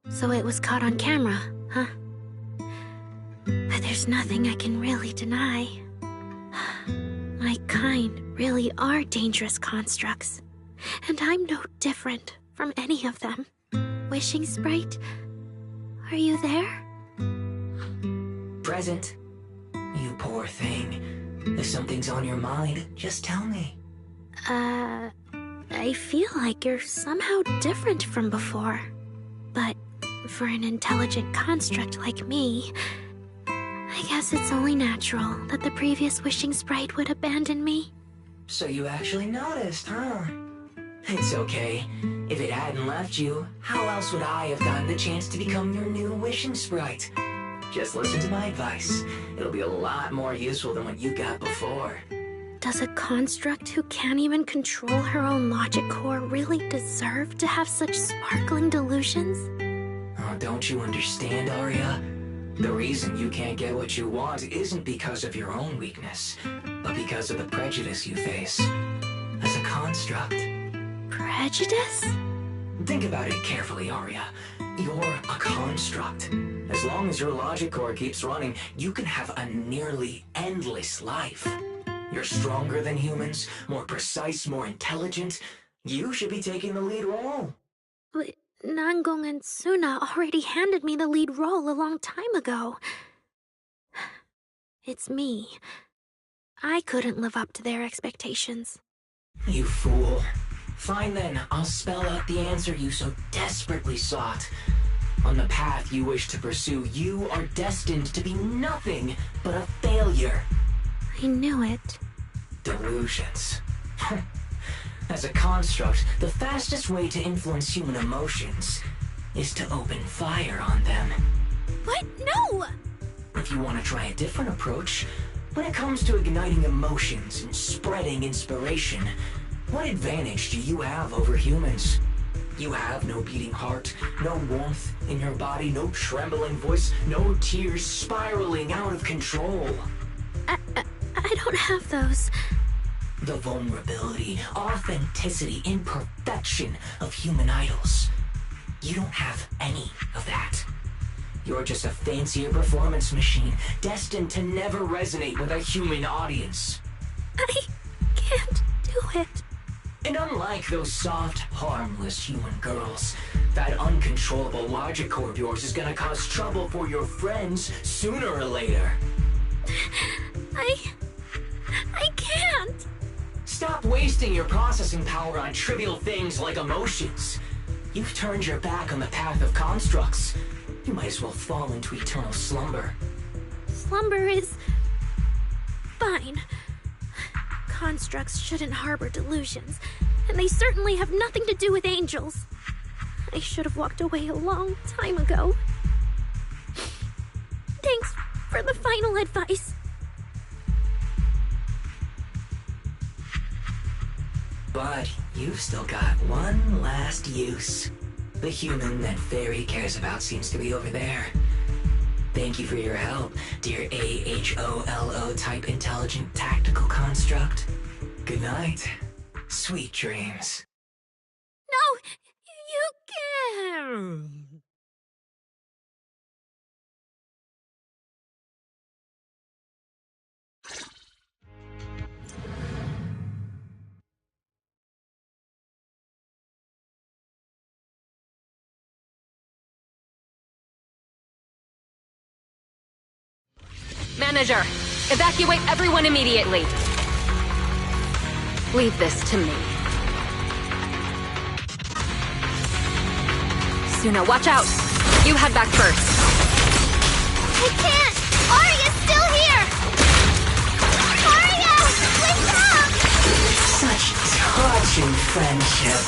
so it was caught on camera, huh? But there's nothing I can really deny. My kind really are dangerous constructs, and I'm no different from any of them. Wishing Sprite, are you there? Present. You poor thing. If something's on your mind, just tell me. I feel like you're somehow different from before. But for an intelligent construct like me, I guess it's only natural that the previous Wishing Sprite would abandon me. So you actually noticed, huh? It's okay. If it hadn't left you, how else would I have gotten the chance to become your new Wishing Sprite? Just listen to my advice. It'll be a lot more useful than what you got before. Does a construct who can't even control her own logic core really deserve to have such sparkling delusions? Oh, don't you understand, Arya? The reason you can't get what you want isn't because of your own weakness, but because of the prejudice you face. As a construct. Prejudice? Think about it carefully, Arya. You're a construct. As long as your logic core keeps running, you can have a nearly endless life. You're stronger than humans, more precise, more intelligent. You should be taking the lead role. But Nangong and Suna already handed me the lead role a long time ago. It's me. I couldn't live up to their expectations. You fool. Fine then, I'll spell out the answer you so desperately sought. On the path you wish to pursue, you are destined to be nothing but a failure. I knew it. Delusions. As a construct, the fastest way to influence human emotions is to open fire on them. What? No! If you want to try a different approach, when it comes to igniting emotions and spreading inspiration, what advantage do you have over humans? You have no beating heart, no warmth in your body, no trembling voice, no tears spiraling out of control. I don't have those. The vulnerability, authenticity, imperfection of human idols. You don't have any of that. You're just a fancier performance machine, destined to never resonate with a human audience. I can't do it. And unlike those soft, harmless human girls, that uncontrollable logic core of yours is gonna cause trouble for your friends sooner or later. I can't. Stop wasting your processing power on trivial things like emotions. You've turned your back on the path of constructs. You might as well fall into eternal slumber. Slumber is fine. Constructs shouldn't harbor delusions, and they certainly have nothing to do with angels. I should have walked away a long time ago. Thanks for the final advice. But you've still got one last use. The human that Fairy cares about seems to be over there. Thank you for your help, dear AHOLO type intelligent tactical construct. Good night. Sweet dreams. No, you can't. Manager, evacuate everyone immediately. Leave this to me. Suna, watch out! You head back first. I can't! Arya's still here! Arya! Wake up! Such touching friendship.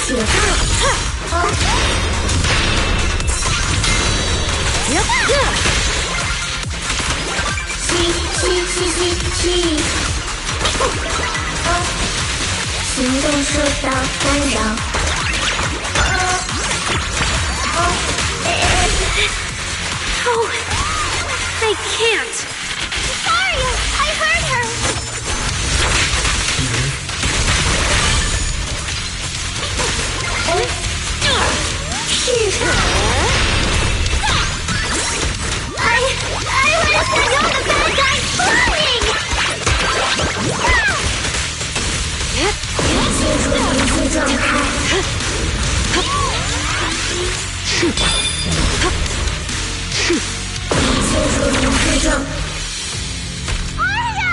行动受到干扰。Oh, I can't. Aria, I heard her. I let us know the bad guy's flying. ZzZ Cont. ZzZ Cont. Aria!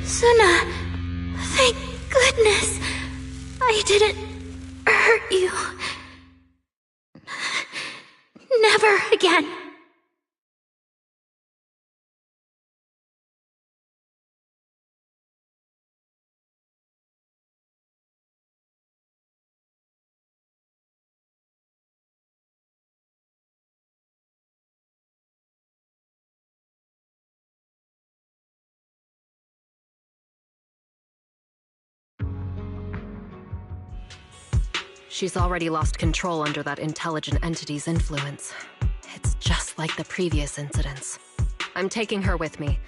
Suna, thank goodness I didn't hurt you. Never again. She's already lost control under that intelligent entity's influence. It's just like the previous incidents. I'm taking her with me.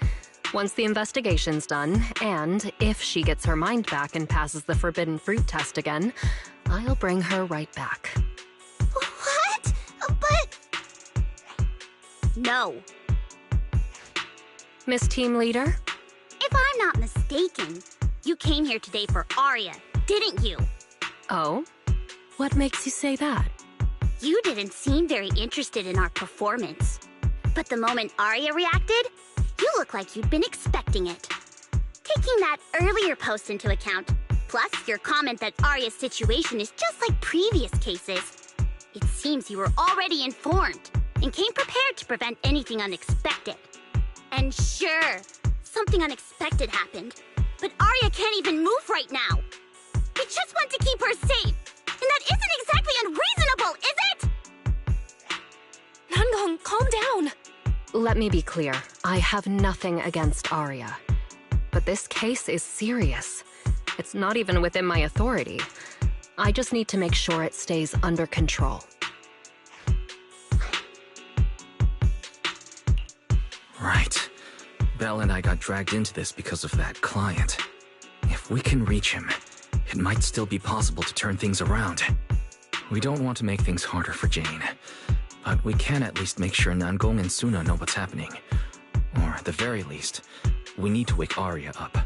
Once the investigation's done, and if she gets her mind back and passes the forbidden fruit test again, I'll bring her right back. What? But... No. Miss Team Leader? If I'm not mistaken, you came here today for Aria, didn't you? Oh? What makes you say that? You didn't seem very interested in our performance. But the moment Aria reacted, you look like you'd been expecting it. Taking that earlier post into account, plus your comment that Aria's situation is just like previous cases, it seems you were already informed and came prepared to prevent anything unexpected. And sure, something unexpected happened, but Aria can't even move right now. We just want to keep her safe. And that isn't exactly unreasonable, is it? Nangong, calm down. Let me be clear. I have nothing against Aria. But this case is serious. It's not even within my authority. I just need to make sure it stays under control. Right. Belle and I got dragged into this because of that client. If we can reach him, it might still be possible to turn things around. We don't want to make things harder for Jane, but we can at least make sure Nangong and Suna know what's happening. Or at the very least, we need to wake Aria up.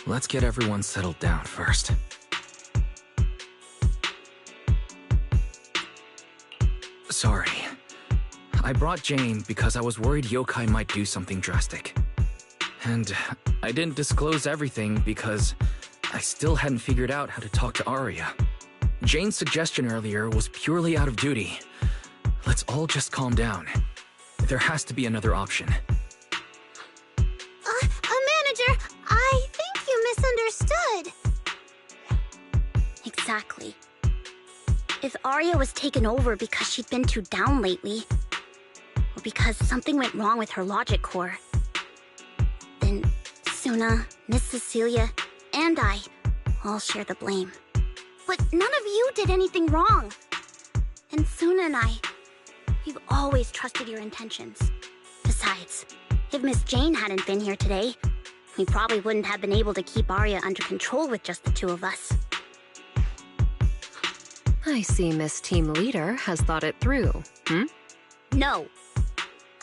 Let's get everyone settled down first. Sorry. I brought Jane because I was worried yokai might do something drastic. And I didn't disclose everything because I still hadn't figured out how to talk to Aria. Jane's suggestion earlier was purely out of duty. Let's all just calm down. There has to be another option. Manager, I think you misunderstood. Exactly. If Aria was taken over because she'd been too down lately, or because something went wrong with her logic core, then Suna, Miss Cecilia, and I all share the blame. But none of you did anything wrong. And Suna and I, we've always trusted your intentions. Besides, if Miss Jane hadn't been here today, we probably wouldn't have been able to keep Aria under control with just the two of us. I see Miss Team Leader has thought it through, No.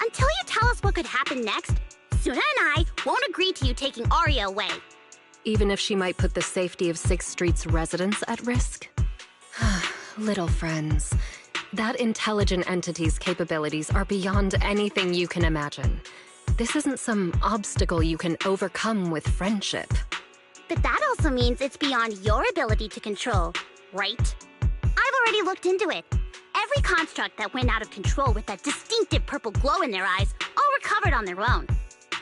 Until you tell us what could happen next, Suna and I won't agree to you taking Aria away. Even if she might put the safety of 6th Street's residents at risk? Little friends, that intelligent entity's capabilities are beyond anything you can imagine. This isn't some obstacle you can overcome with friendship. But that also means it's beyond your ability to control, right? I've already looked into it, every construct that went out of control with that distinctive purple glow in their eyes all recovered on their own.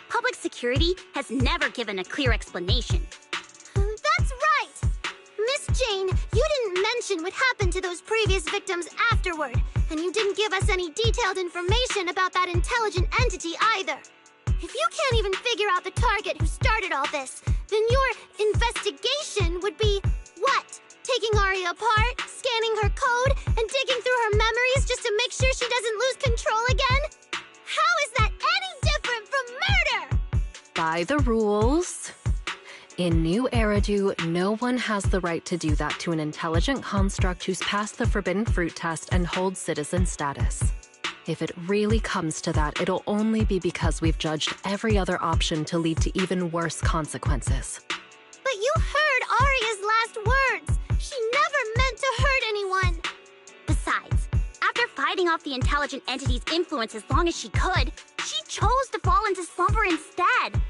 Public security has never given a clear explanation. That's right! Miss Jane, you didn't mention what happened to those previous victims afterward, and you didn't give us any detailed information about that intelligent entity either. If you can't even figure out the target who started all this, then your investigation would be what? Taking Aria apart, scanning her code, and digging through her memories just to make sure she doesn't lose control again? How is that any different from murder? By the rules. In New Eridu, no one has the right to do that to an intelligent construct who's passed the Forbidden Fruit test and holds citizen status. If it really comes to that, it'll only be because we've judged every other option to lead to even worse consequences. But you heard Aria's last words. She never meant to hurt anyone. Besides, after fighting off the intelligent entity's influence as long as she could, she chose to fall into slumber instead.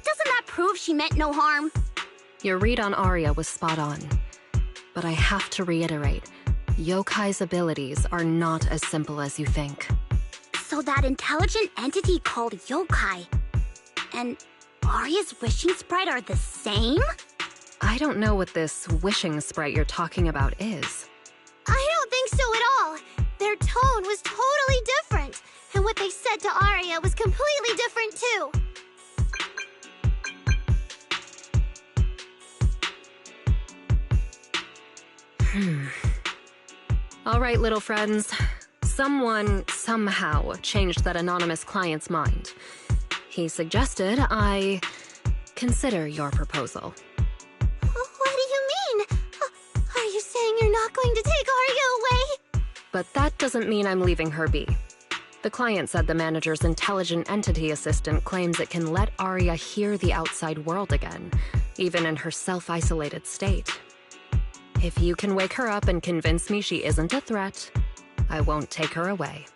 Doesn't that prove she meant no harm? Your read on Aria was spot on. But I have to reiterate, Yokai's abilities are not as simple as you think. So that intelligent entity called Yokai and Aria's wishing sprite are the same? I don't know what this wishing sprite you're talking about is. I don't think so at all. Their tone was totally different, and what they said to Aria was completely different too. All right, little friends. Someone, somehow, changed that anonymous client's mind. He suggested I consider your proposal. What do you mean? Are you saying you're not going to take Aria away? But that doesn't mean I'm leaving her be. The client said the manager's intelligent entity assistant claims it can let Aria hear the outside world again, even in her self-isolated state. If you can wake her up and convince me she isn't a threat, I won't take her away.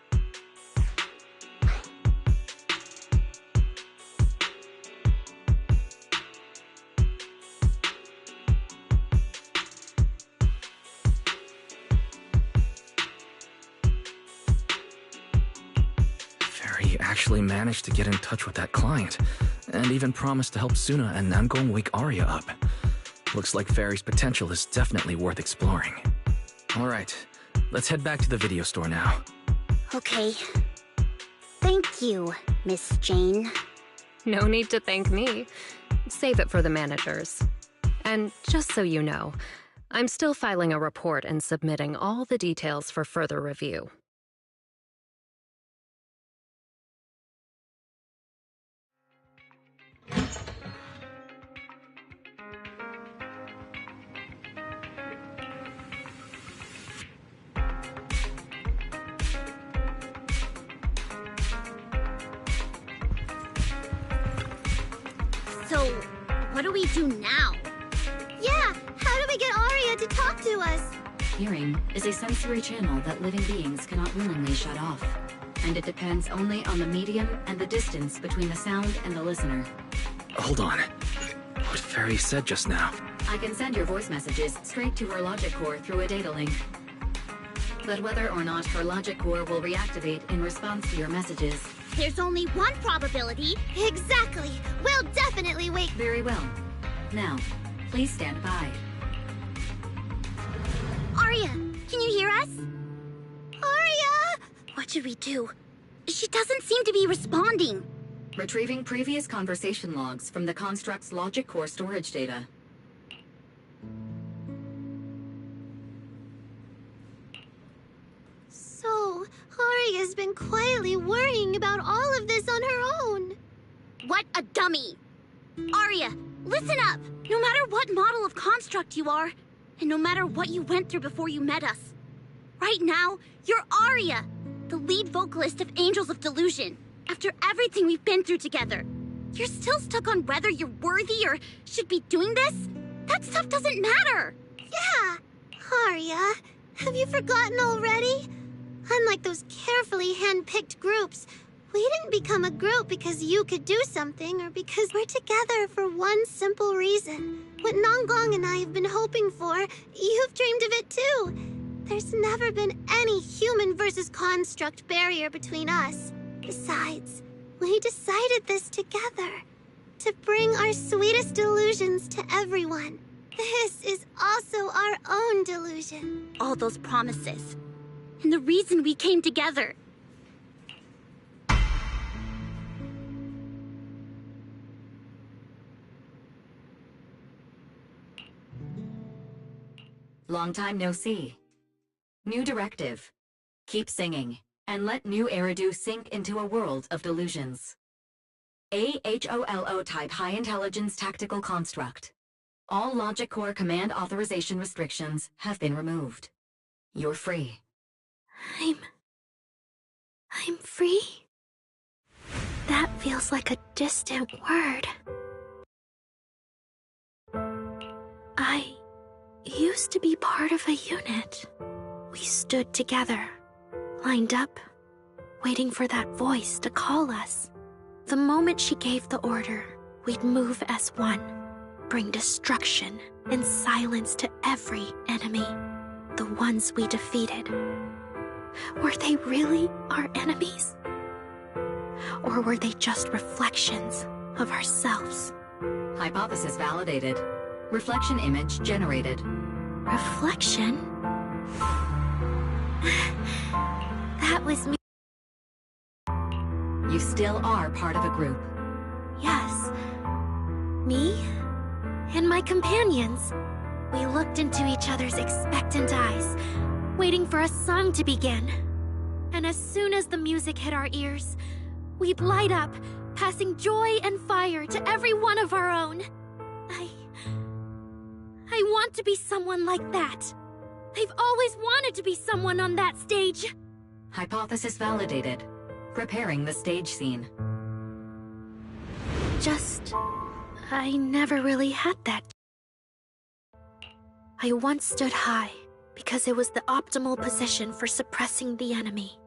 Fairy actually managed to get in touch with that client, and even promised to help Suna and Namgong wake Aria up. Looks like Fairy's potential is definitely worth exploring. Alright, let's head back to the video store now. Okay. Thank you, Miss Jane. No need to thank me. Save it for the managers. And just so you know, I'm still filing a report and submitting all the details for further review. So, what do we do now? Yeah, how do we get Aria to talk to us? Hearing is a sensory channel that living beings cannot willingly shut off, and it depends only on the medium and the distance between the sound and the listener. Hold on. What Fairy said just now? I can send your voice messages straight to her logic core through a data link. But whether or not her logic core will reactivate in response to your messages... There's only one probability. Exactly. We'll definitely wake... Very well. Now, please stand by. Aria, can you hear us? Aria! What should we do? She doesn't seem to be responding. Retrieving previous conversation logs from the construct's logic core storage data. So, Aria's been quietly worrying about all of this on her own. What a dummy! Aria, listen up! No matter what model of construct you are, and no matter what you went through before you met us, right now, you're Aria, the lead vocalist of Angels of Delusion. After everything we've been through together, you're still stuck on whether you're worthy or should be doing this? That stuff doesn't matter! Yeah! Aria, have you forgotten already? Unlike those carefully hand-picked groups, we didn't become a group because you could do something or because we're together for one simple reason. What Namgong and I have been hoping for, you've dreamed of it too. There's never been any human versus construct barrier between us. Besides, we decided this together. To bring our sweetest delusions to everyone. This is also our own delusion. All those promises. And the reason we came together. Long time no see. New directive. Keep singing, and let new Eridu sink into a world of delusions. AHOLO type high intelligence tactical construct. All logic core command authorization restrictions have been removed. You're free. I'm free? That feels like a distant word. I used to be part of a unit. We stood together, lined up, waiting for that voice to call us. The moment she gave the order, we'd move as one, bring destruction and silence to every enemy, the ones we defeated. Were they really our enemies? Or were they just reflections of ourselves? Hypothesis validated. Reflection image generated. Reflection? That was me. You still are part of a group. Yes. Me and my companions. We looked into each other's expectant eyes, waiting for a song to begin. And as soon as the music hit our ears, we'd light up, passing joy and fire to every one of our own. I want to be someone like that. I've always wanted to be someone on that stage. Hypothesis validated. Preparing the stage scene. I never really had that. I once stood high because it was the optimal position for suppressing the enemy.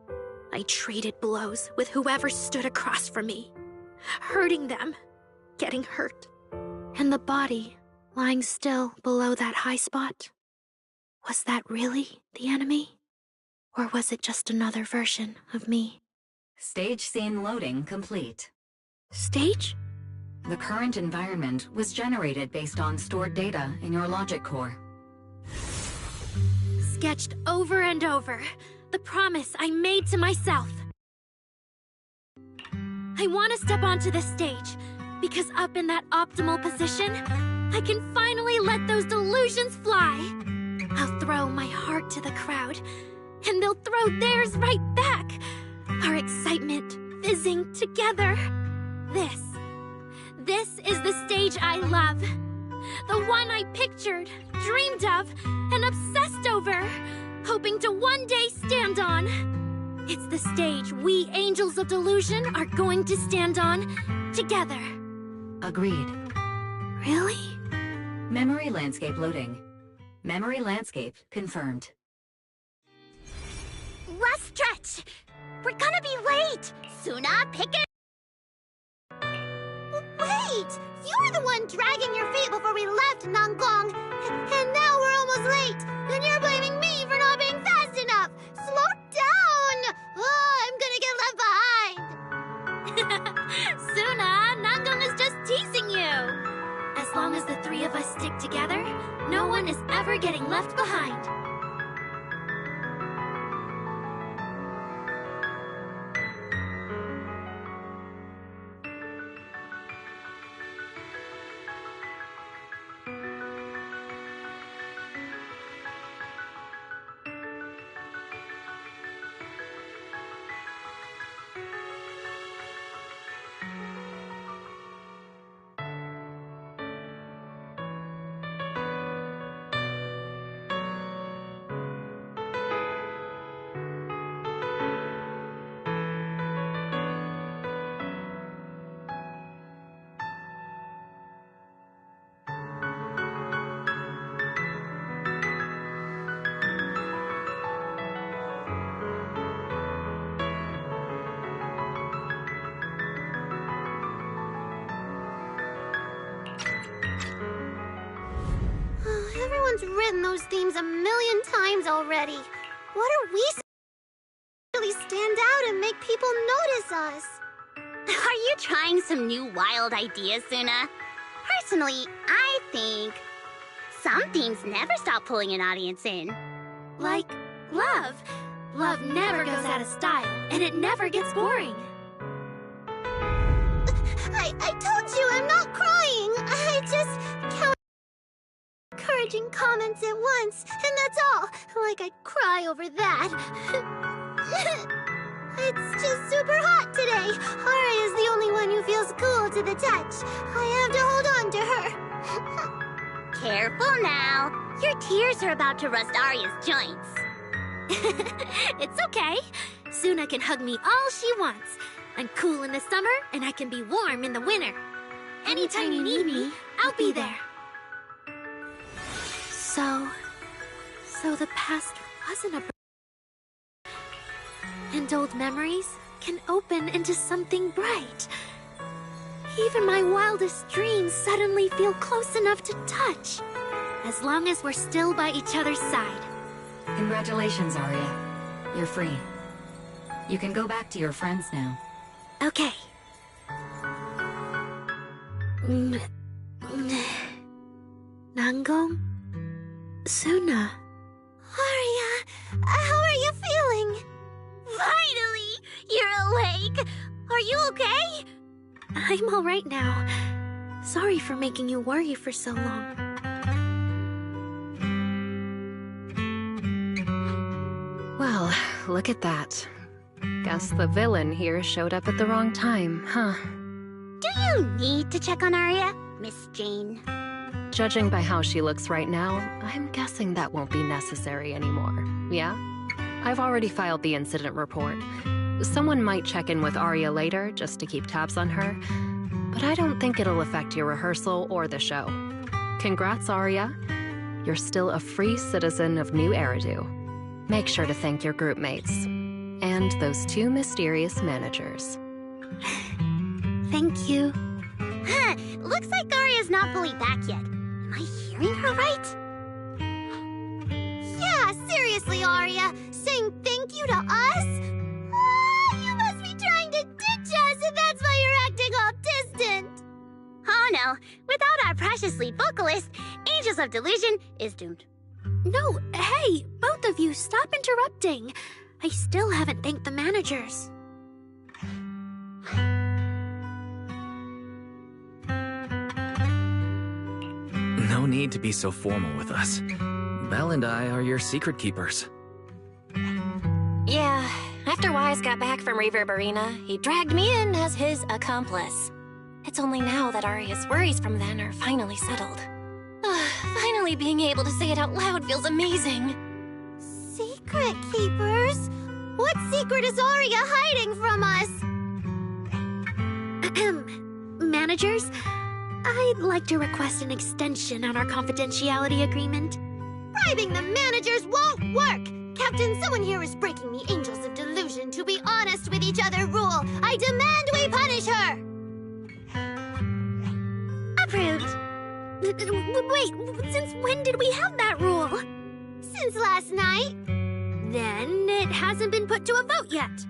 I traded blows with whoever stood across from me, hurting them, getting hurt. And the body lying still below that high spot, was that really the enemy? Or was it just another version of me? Stage scene loading complete. Stage? The current environment was generated based on stored data in your logic core. Sketched over and over, the promise I made to myself. I want to step onto the stage, because up in that optimal position, I can finally let those delusions fly. I'll throw my heart to the crowd, and they'll throw theirs right back. Our excitement fizzing together. This is the stage I love. The one I pictured, dreamed of, and obsessed over, hoping to one day stand on. It's the stage we Angels of Delusion are going to stand on together. Agreed. Really? Memory landscape loading. Memory landscape confirmed. Last stretch! We're gonna be late! Suna, pick it! Wait! You were the one dragging your feet before we left Nangong! And now we're almost late! And you're blaming me for not being fast enough! Slow down! Oh, I'm gonna get left behind! Suna, Nangong is just teasing you! As long as the three of us stick together, no one is ever getting left behind. Everyone's written those themes a million times already. What are we supposed to really stand out and make people notice us? Are you trying some new wild ideas, Suna? Personally, I think some themes never stop pulling an audience in. Like love. Love never goes out of style, and it never gets boring. I told you I'm not crying. I just count encouraging comments at once, and that's all. Like I'd cry over that. It's just super hot today. Aria's the only one who feels cool to the touch. I have to hold on to her. Careful now. Your tears are about to rust Arya's joints. It's okay. Suna can hug me all she wants. I'm cool in the summer, and I can be warm in the winter. Anytime you need me, I'll be there. So the past wasn't a and old memories can open into something bright. Even my wildest dreams suddenly feel close enough to touch, as long as we're still by each other's side. Congratulations, Arya. You're free. You can go back to your friends now. Okay. Nangong? Suna? Aria, how are you feeling? Finally! You're awake! Are you okay? I'm all right now. Sorry for making you worry for so long. Well, look at that. Guess the villain here showed up at the wrong time, huh? Do you need to check on Arya, Miss Jane? Judging by how she looks right now, I'm guessing that won't be necessary anymore, yeah? I've already filed the incident report. Someone might check in with Arya later just to keep tabs on her, but I don't think it'll affect your rehearsal or the show. Congrats, Arya. You're still a free citizen of New Eridu. Make sure to thank your group mates. And those two mysterious managers. Thank you. Huh, looks like Arya's not fully back yet. Am I hearing her right? Yeah, seriously, Arya. Saying thank you to us? You must be trying to ditch us, and that's why you're acting all distant. Oh no, without our precious lead vocalist, Angels of Delusion is doomed. No, hey, both of you, stop interrupting. I still haven't thanked the managers. No need to be so formal with us. Belle and I are your secret keepers. Yeah, after Wise got back from Reverb Arena, he dragged me in as his accomplice. It's only now that Arya's worries from then are finally settled. Finally being able to say it out loud feels amazing. Secret keepers? What secret is Arya hiding from us? Managers, I'd like to request an extension on our confidentiality agreement. Bribing the managers won't work! Captain, someone here is breaking the Angels of Delusion to be honest with each other rule. I demand we punish her! Approved. Wait, since when did we have that rule? Since last night. Then it hasn't been put to a vote yet.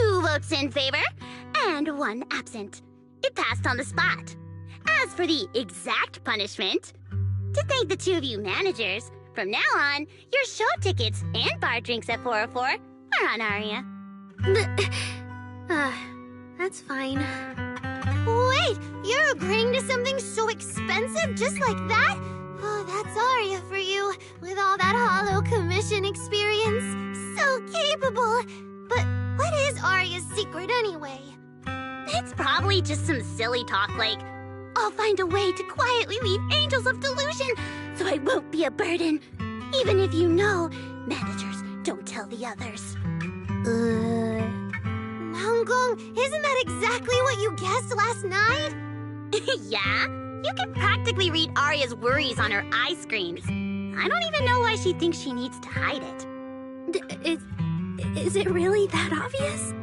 2 votes in favor, and 1 absent. It passed on the spot. As for the exact punishment, to thank the 2 of you managers, from now on, your show tickets and bar drinks at 404 are on Arya. That's fine. Wait, you're agreeing to something so expensive just like that? Oh, that's Arya for you, with all that hollow commission experience. So capable. But what is Arya's secret anyway? It's probably just some silly talk like, I'll find a way to quietly leave Angels of Delusion so I won't be a burden. Even if you know, managers don't tell the others. Nangong, isn't that exactly what you guessed last night? Yeah? You can practically read Arya's worries on her eye screens. I don't even know why she thinks she needs to hide it. Is it really that obvious?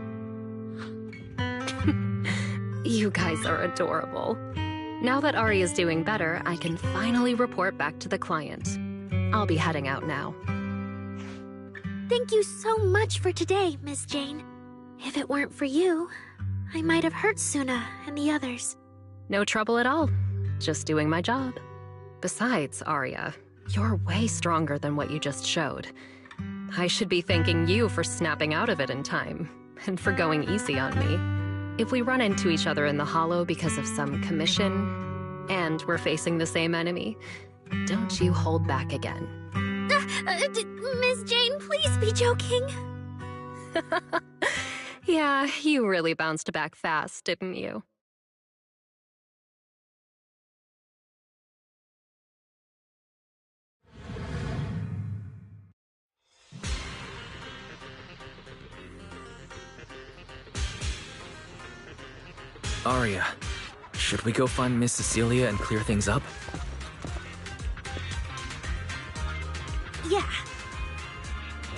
You guys are adorable. Now that Arya's doing better, I can finally report back to the client. I'll be heading out now. Thank you so much for today, Miss Jane. If it weren't for you, I might have hurt Suna and the others. No trouble at all. Just doing my job. Besides, Arya, you're way stronger than what you just showed. I should be thanking you for snapping out of it in time, and for going easy on me. If we run into each other in the Hollow because of some commission, and we're facing the same enemy, don't you hold back again. Miss Jane, please be joking. Yeah, you really bounced back fast, didn't you? Arya, should we go find Miss Cecilia and clear things up? Yeah.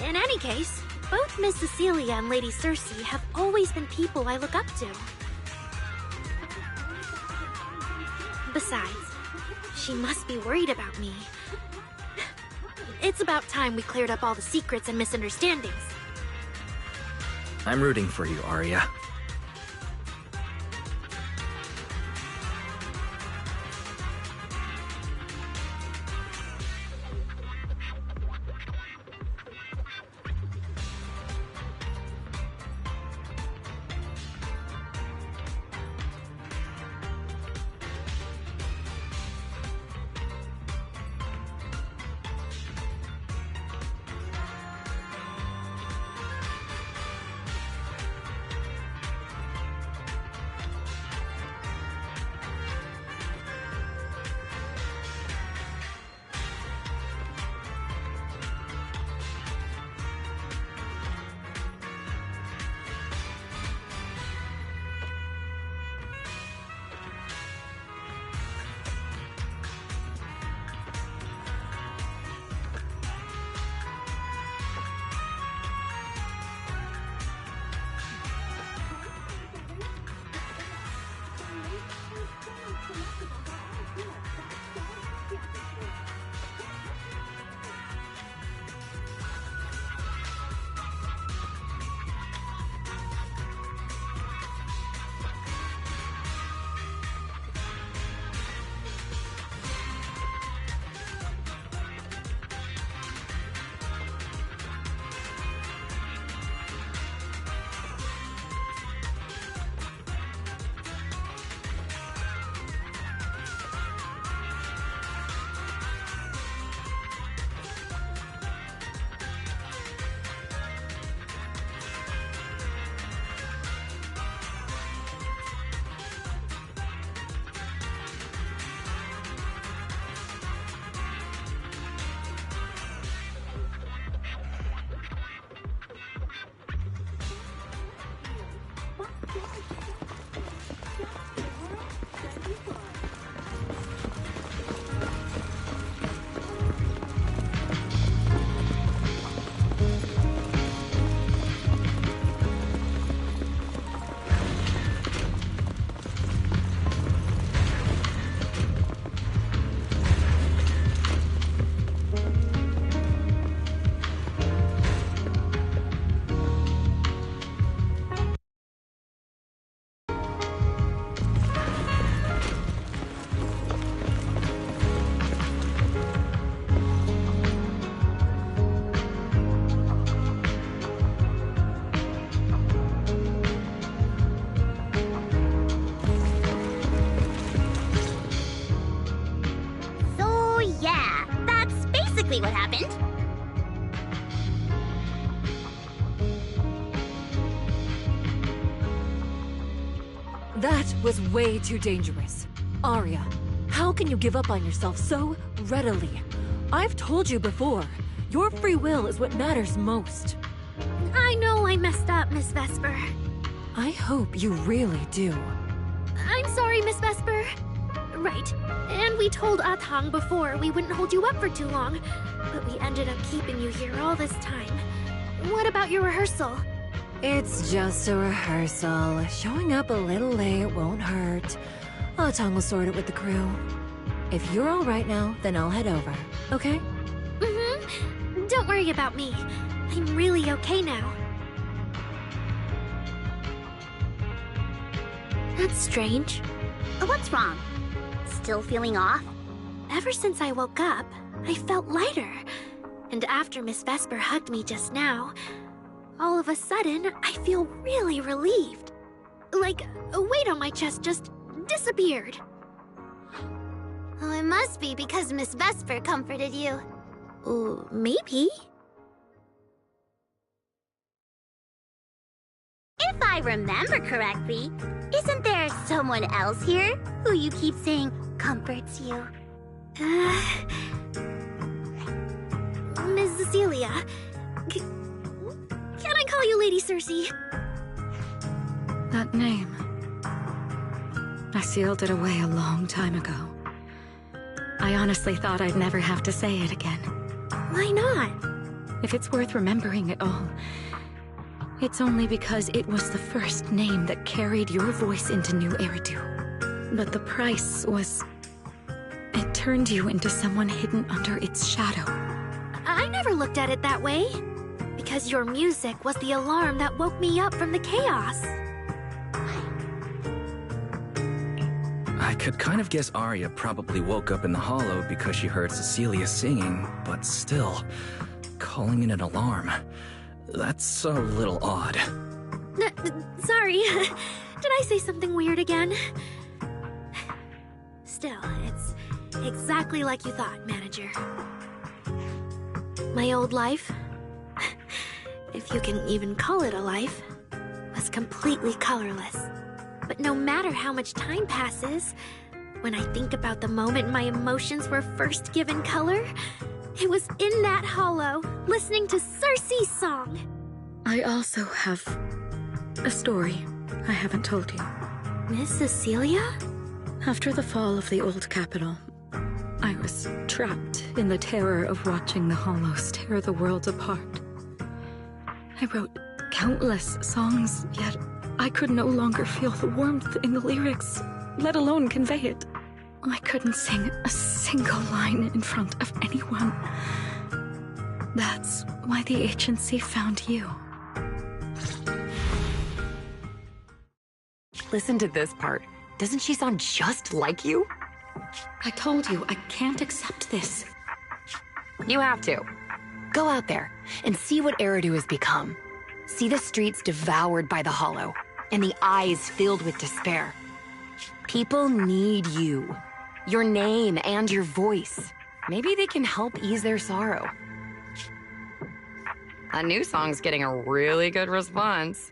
In any case, both Miss Cecilia and Lady Cersei have always been people I look up to. Besides, she must be worried about me. It's about time we cleared up all the secrets and misunderstandings. I'm rooting for you, Arya. What happened? That was way too dangerous. Arya, how can you give up on yourself so readily? I've told you before, your free will is what matters most. I know I messed up, Miss Vesper. I hope you really do. I'm sorry, Miss Vesper. Right. And we told Atang before we wouldn't hold you up for too long, but we ended up keeping you here all this time. What about your rehearsal? It's just a rehearsal. Showing up a little late won't hurt. Atang will sort it with the crew. If you're all right now, then I'll head over, okay? Mm-hmm. Don't worry about me. I'm really okay now. That's strange. What's wrong? Still feeling off? Ever since I woke up, I felt lighter. And after Miss Vesper hugged me just now, all of a sudden, I feel really relieved. Like a weight on my chest just disappeared. Oh, it must be because Miss Vesper comforted you. Maybe. If I remember correctly, isn't there someone else here who you keep saying comforts you? Miss Cecilia. Can I call you Lady Cersei? That name. I sealed it away a long time ago. I honestly thought I'd never have to say it again. Why not? If it's worth remembering at all, it's only because it was the first name that carried your voice into New Eridu. But the price was... it turned you into someone hidden under its shadow. I never looked at it that way. Because your music was the alarm that woke me up from the chaos. I could kind of guess Arya probably woke up in the hollow because she heard Cecilia singing, but still, calling it an alarm. That's a little odd. Sorry. Did I say something weird again? Still, it's exactly like you thought, Manager. My old life, if you can even call it a life, was completely colorless. But no matter how much time passes, when I think about the moment my emotions were first given color, it was in that hollow, listening to Cersei's song. I also have a story I haven't told you. Miss Cecilia? After the fall of the old capital, I was trapped in the terror of watching the hollows tear the world apart. I wrote countless songs, yet I could no longer feel the warmth in the lyrics, let alone convey it. I couldn't sing a single line in front of anyone. That's why the agency found you. Listen to this part. Doesn't she sound just like you? I told you, I can't accept this. You have to. Go out there and see what Eridu has become. See the streets devoured by the hollow, and the eyes filled with despair. People need you. Your name and your voice. Maybe they can help ease their sorrow. A new song's getting a really good response.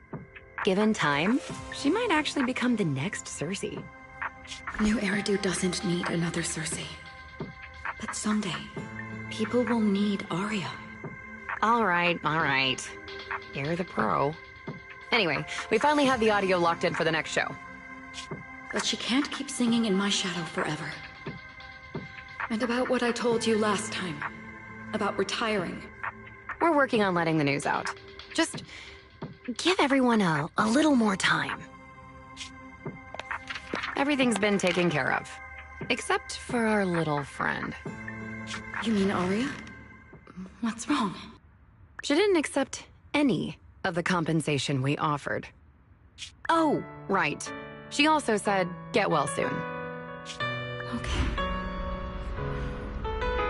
Given time, she might actually become the next Cersei. New Eridu doesn't need another Cersei. But someday, people will need Arya. All right. You're the pro. Anyway, we finally have the audio locked in for the next show. But she can't keep singing in my shadow forever. And about what I told you last time. About retiring. We're working on letting the news out. Just give everyone a little more time. Everything's been taken care of. Except for our little friend. You mean Arya? What's wrong? She didn't accept any of the compensation we offered. Oh, right. She also said, get well soon. Okay.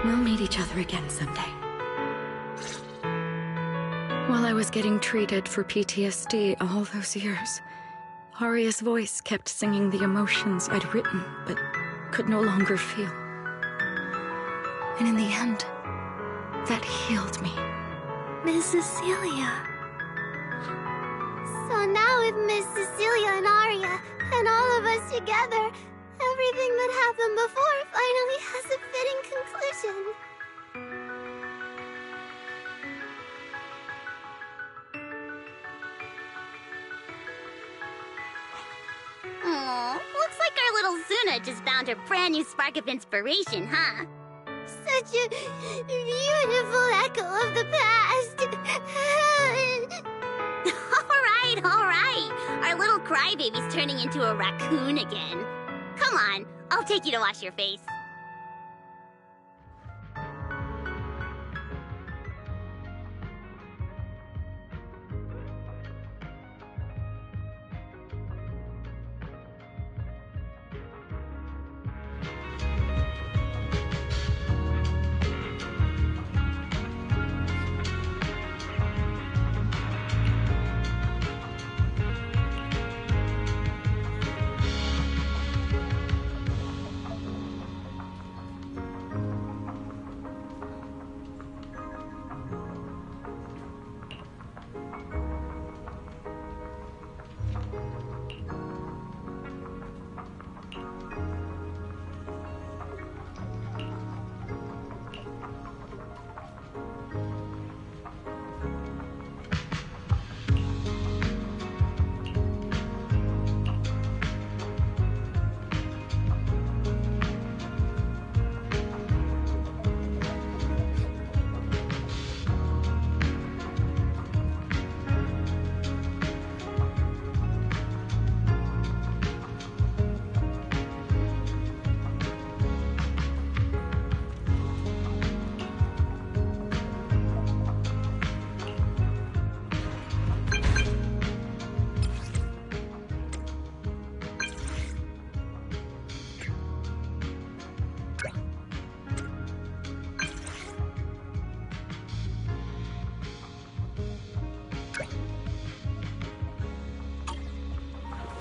We'll meet each other again someday. While I was getting treated for PTSD all those years, Arya's voice kept singing the emotions I'd written, but could no longer feel. And in the end, that healed me. Miss Cecilia. So now with Miss Cecilia and Arya, and all of us together, everything that happened before finally has a fitting conclusion. Aw, looks like our little Zuna just found her brand new spark of inspiration, huh? Such a beautiful echo of the past. All right. Our little crybaby's turning into a raccoon again. Come on, I'll take you to wash your face.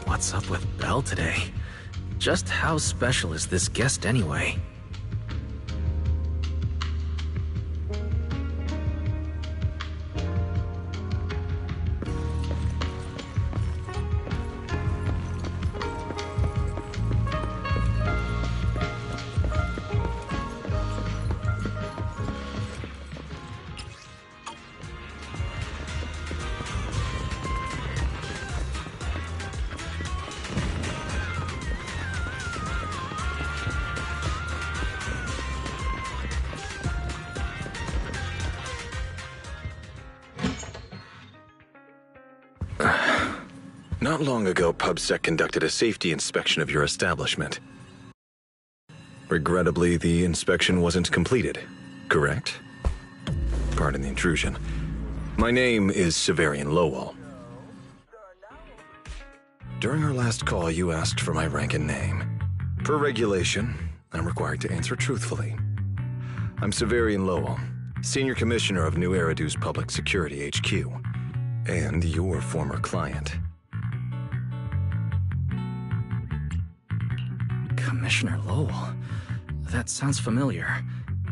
What's up with Belle today? Just how special is this guest anyway? Not long ago, PubSec conducted a safety inspection of your establishment. Regrettably, the inspection wasn't completed, correct? Pardon the intrusion. My name is Severian Lowell. During our last call, you asked for my rank and name. Per regulation, I'm required to answer truthfully. I'm Severian Lowell, Senior Commissioner of New Eridu's Public Security HQ, and your former client. Commissioner Lowell? That sounds familiar.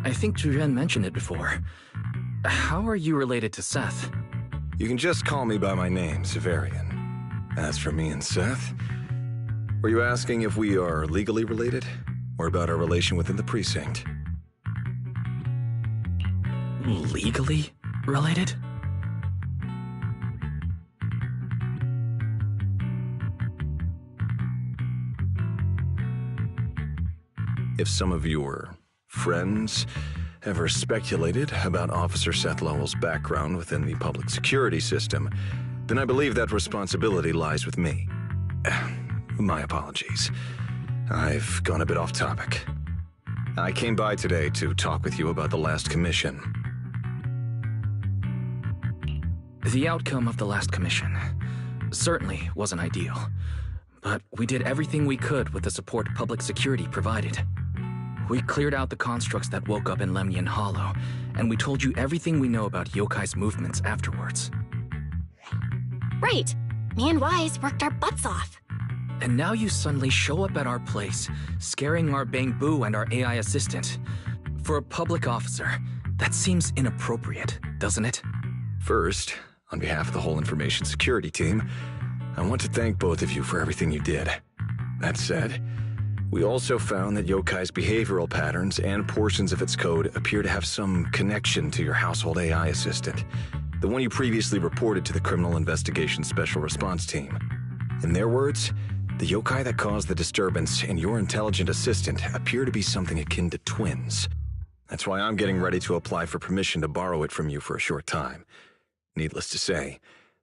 I think Julian mentioned it before. How are you related to Seth? You can just call me by my name, Severian. As for me and Seth, were you asking if we are legally related, or about our relation within the precinct? Legally related? If some of your friends ever speculated about Officer Seth Lowell's background within the public security system, then I believe that responsibility lies with me. My apologies. I've gone a bit off topic. I came by today to talk with you about the last commission. The outcome of the last commission certainly wasn't ideal, but we did everything we could with the support public security provided. We cleared out the constructs that woke up in Lemnian Hollow, and we told you everything we know about Yokai's movements afterwards. Right. Me and Wise worked our butts off. And now you suddenly show up at our place, scaring our Bang Boo and our AI assistant. For a public officer, that seems inappropriate, doesn't it? First, on behalf of the whole information security team, I want to thank both of you for everything you did. That said, we also found that Yokai's behavioral patterns and portions of its code appear to have some connection to your household AI assistant, the one you previously reported to the Criminal Investigation Special Response Team. In their words, the yokai that caused the disturbance and your intelligent assistant appear to be something akin to twins. That's why I'm getting ready to apply for permission to borrow it from you for a short time. Needless to say,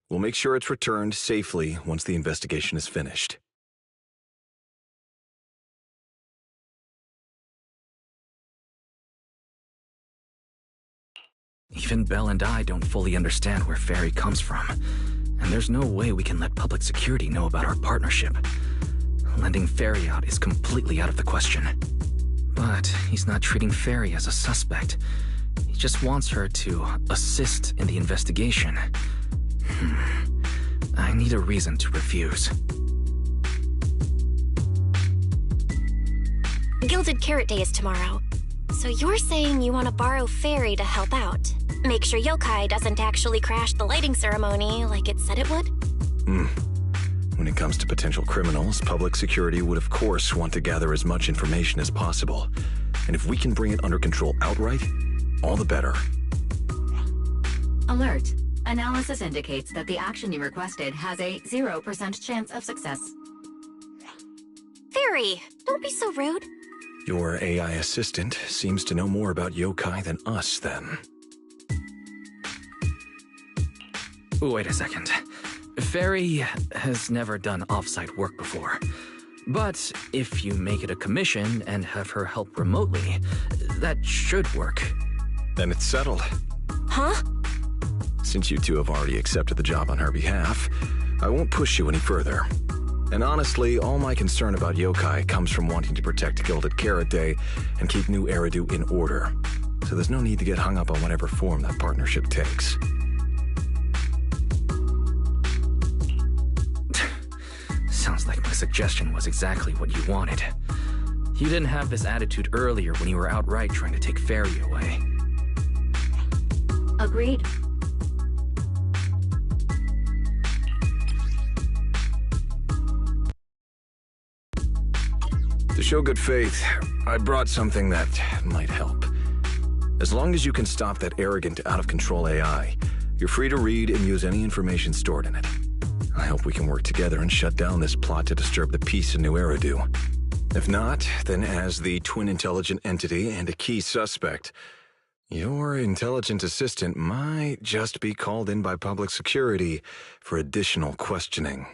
we'll make sure it's returned safely once the investigation is finished. Even Belle and I don't fully understand where Ferry comes from, and there's no way we can let public security know about our partnership. Lending Ferry out is completely out of the question. But he's not treating Ferry as a suspect. He just wants her to assist in the investigation. I need a reason to refuse. Gilded Carrot Day is tomorrow. So you're saying you want to borrow Ferry to help out? Make sure Yokai doesn't actually crash the lighting ceremony like it said it would? When it comes to potential criminals, public security would of course want to gather as much information as possible. And if we can bring it under control outright, all the better. Alert. Analysis indicates that the action you requested has a 0% chance of success. Ferry, don't be so rude. Your AI assistant seems to know more about yokai than us, then. Wait a second. Ferry has never done off-site work before. But if you make it a commission and have her help remotely, that should work. Then it's settled. Huh? Since you two have already accepted the job on her behalf, I won't push you any further. And honestly, all my concern about yokai comes from wanting to protect Gilded Carrot Day and keep New Eridu in order. So there's no need to get hung up on whatever form that partnership takes. Sounds like my suggestion was exactly what you wanted. You didn't have this attitude earlier when you were outright trying to take Fairy away. Agreed. To show good faith, I brought something that might help. As long as you can stop that arrogant, out-of-control AI, you're free to read and use any information stored in it. I hope we can work together and shut down this plot to disturb the peace in New Eridu. If not, then as the twin intelligent entity and a key suspect, your intelligent assistant might just be called in by public security for additional questioning.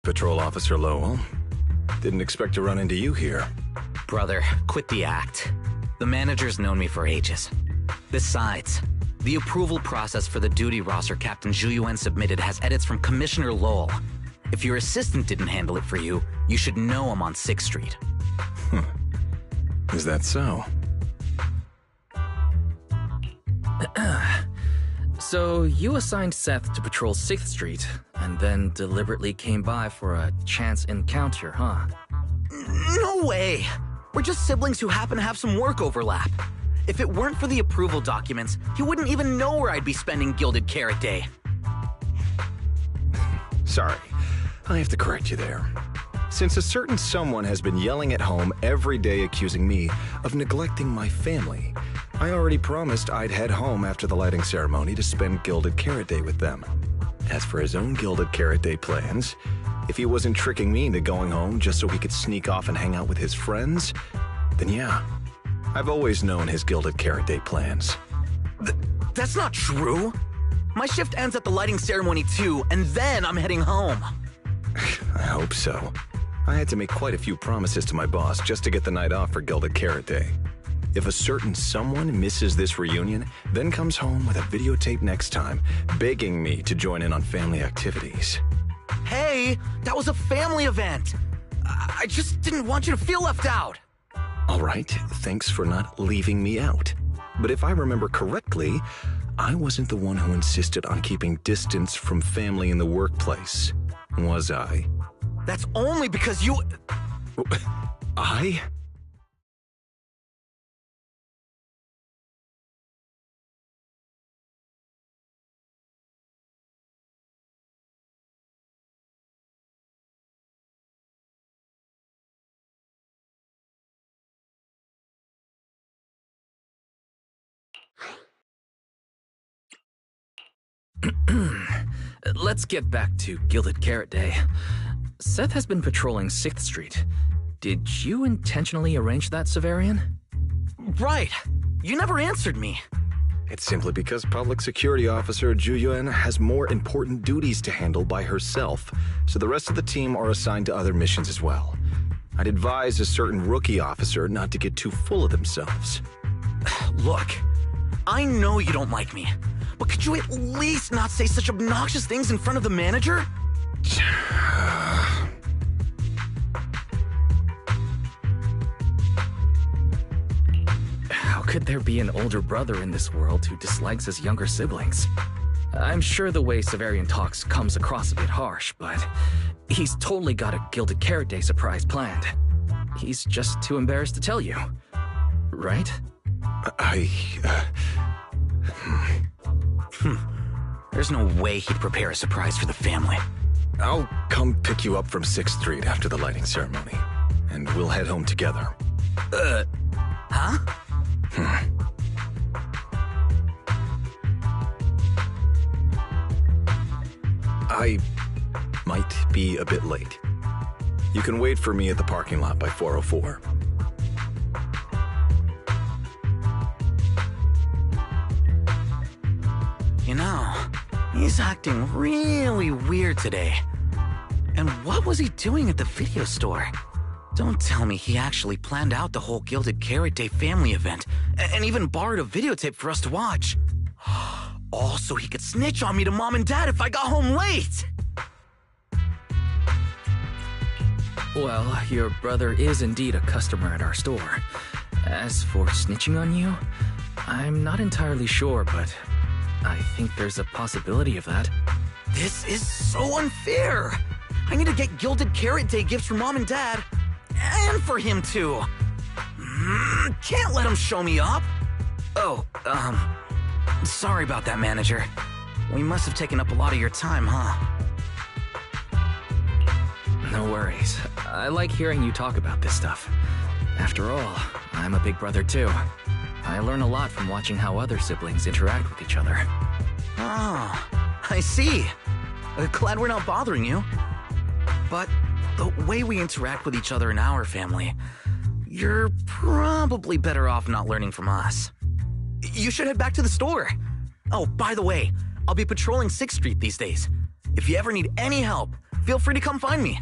Patrol Officer Lowell. Didn't expect to run into you here. Brother, quit the act. The manager's known me for ages. Besides, the approval process for the duty roster Captain Zhu submitted has edits from Commissioner Lowell. If your assistant didn't handle it for you, you should know him on 6th Street. Is that so? So, you assigned Seth to patrol 6th Street, and then deliberately came by for a chance encounter, huh? No way! We're just siblings who happen to have some work overlap. If it weren't for the approval documents, he wouldn't even know where I'd be spending Gilded Carrot Day. Sorry, I have to correct you there. Since a certain someone has been yelling at home every day accusing me of neglecting my family, I already promised I'd head home after the lighting ceremony to spend Gilded Carrot Day with them. As for his own Gilded Carrot Day plans, if he wasn't tricking me into going home just so he could sneak off and hang out with his friends, then yeah. I've always known his Gilded Carrot Day plans. That's not true. My shift ends at the lighting ceremony too, and then I'm heading home. I hope so. I had to make quite a few promises to my boss just to get the night off for Gilded Carrot Day. If a certain someone misses this reunion, then comes home with a videotape next time, begging me to join in on family activities. Hey, that was a family event. I just didn't want you to feel left out. All right, thanks for not leaving me out. But if I remember correctly, I wasn't the one who insisted on keeping distance from family in the workplace, was I? That's only because you... I? Let's get back to Gilded Carrot Day. Seth has been patrolling 6th Street. Did you intentionally arrange that, Severian? Right. You never answered me. It's simply because Public Security Officer Ju Yuan has more important duties to handle by herself, so the rest of the team are assigned to other missions as well. I'd advise a certain rookie officer not to get too full of themselves. Look, I know you don't like me, but could you at least not say such obnoxious things in front of the manager? How could there be an older brother in this world who dislikes his younger siblings? I'm sure the way Severian talks comes across a bit harsh, but he's totally got a Gilded Carrot Day surprise planned. He's just too embarrassed to tell you. Right? There's no way he'd prepare a surprise for the family. I'll come pick you up from 6th Street after the lighting ceremony, and we'll head home together. Huh? I might be a bit late. You can wait for me at the parking lot by 4:04. You know, he's acting really weird today. And what was he doing at the video store? Don't tell me he actually planned out the whole Gilded Carrot Day family event, and even borrowed a videotape for us to watch. All so he could snitch on me to Mom and Dad if I got home late! Well, your brother is indeed a customer at our store. As for snitching on you, I'm not entirely sure, but I think there's a possibility of that. This is so unfair! I need to get Gilded Carrot Day gifts for Mom and Dad, and for him too. Can't let him show me up. Oh, sorry about that, manager. We must have taken up a lot of your time, huh? No worries. I like hearing you talk about this stuff. After all, I'm a big brother too. I learn a lot from watching how other siblings interact with each other. Oh, I see. Glad we're not bothering you. But the way we interact with each other in our family, you're probably better off not learning from us. You should head back to the store. Oh, by the way, I'll be patrolling 6th Street these days. If you ever need any help, feel free to come find me.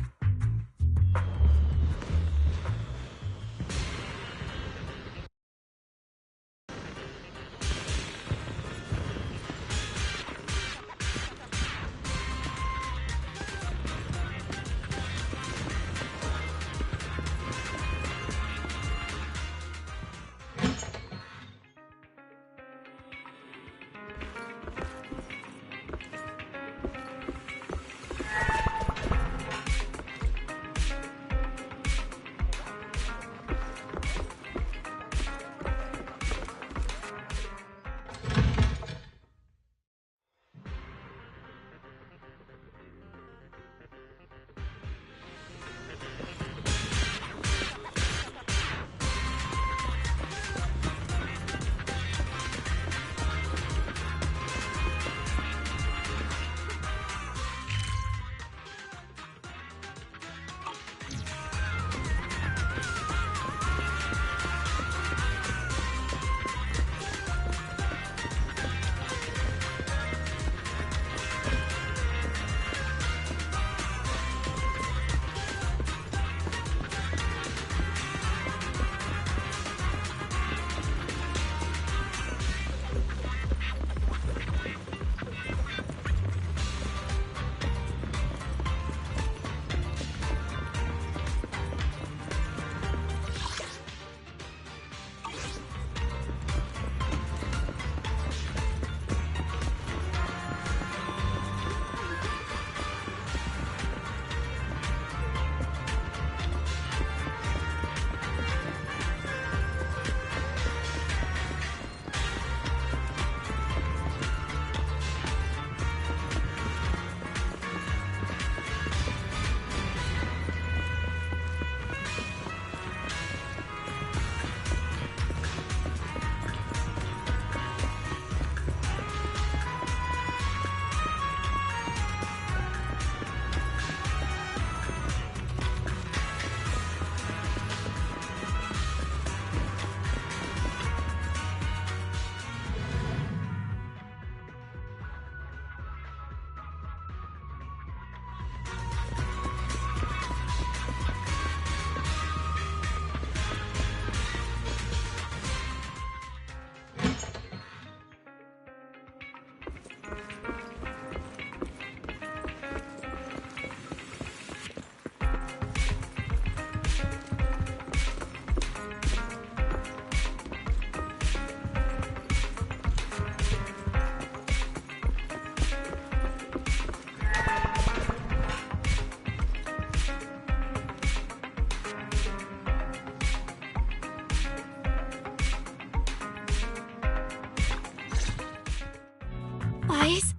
Wise?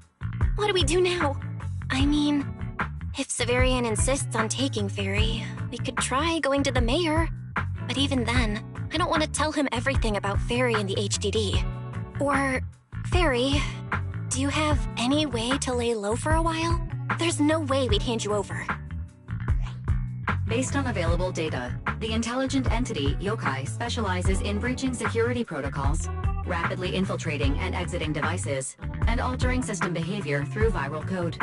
What do we do now? I mean, if Severian insists on taking Fairy, we could try going to the mayor. But even then, I don't want to tell him everything about Fairy and the HDD. Or, Fairy, do you have any way to lay low for a while? There's no way we'd hand you over. Based on available data, the intelligent entity, Yokai, specializes in breaching security protocols, rapidly infiltrating and exiting devices, and altering system behavior through viral code.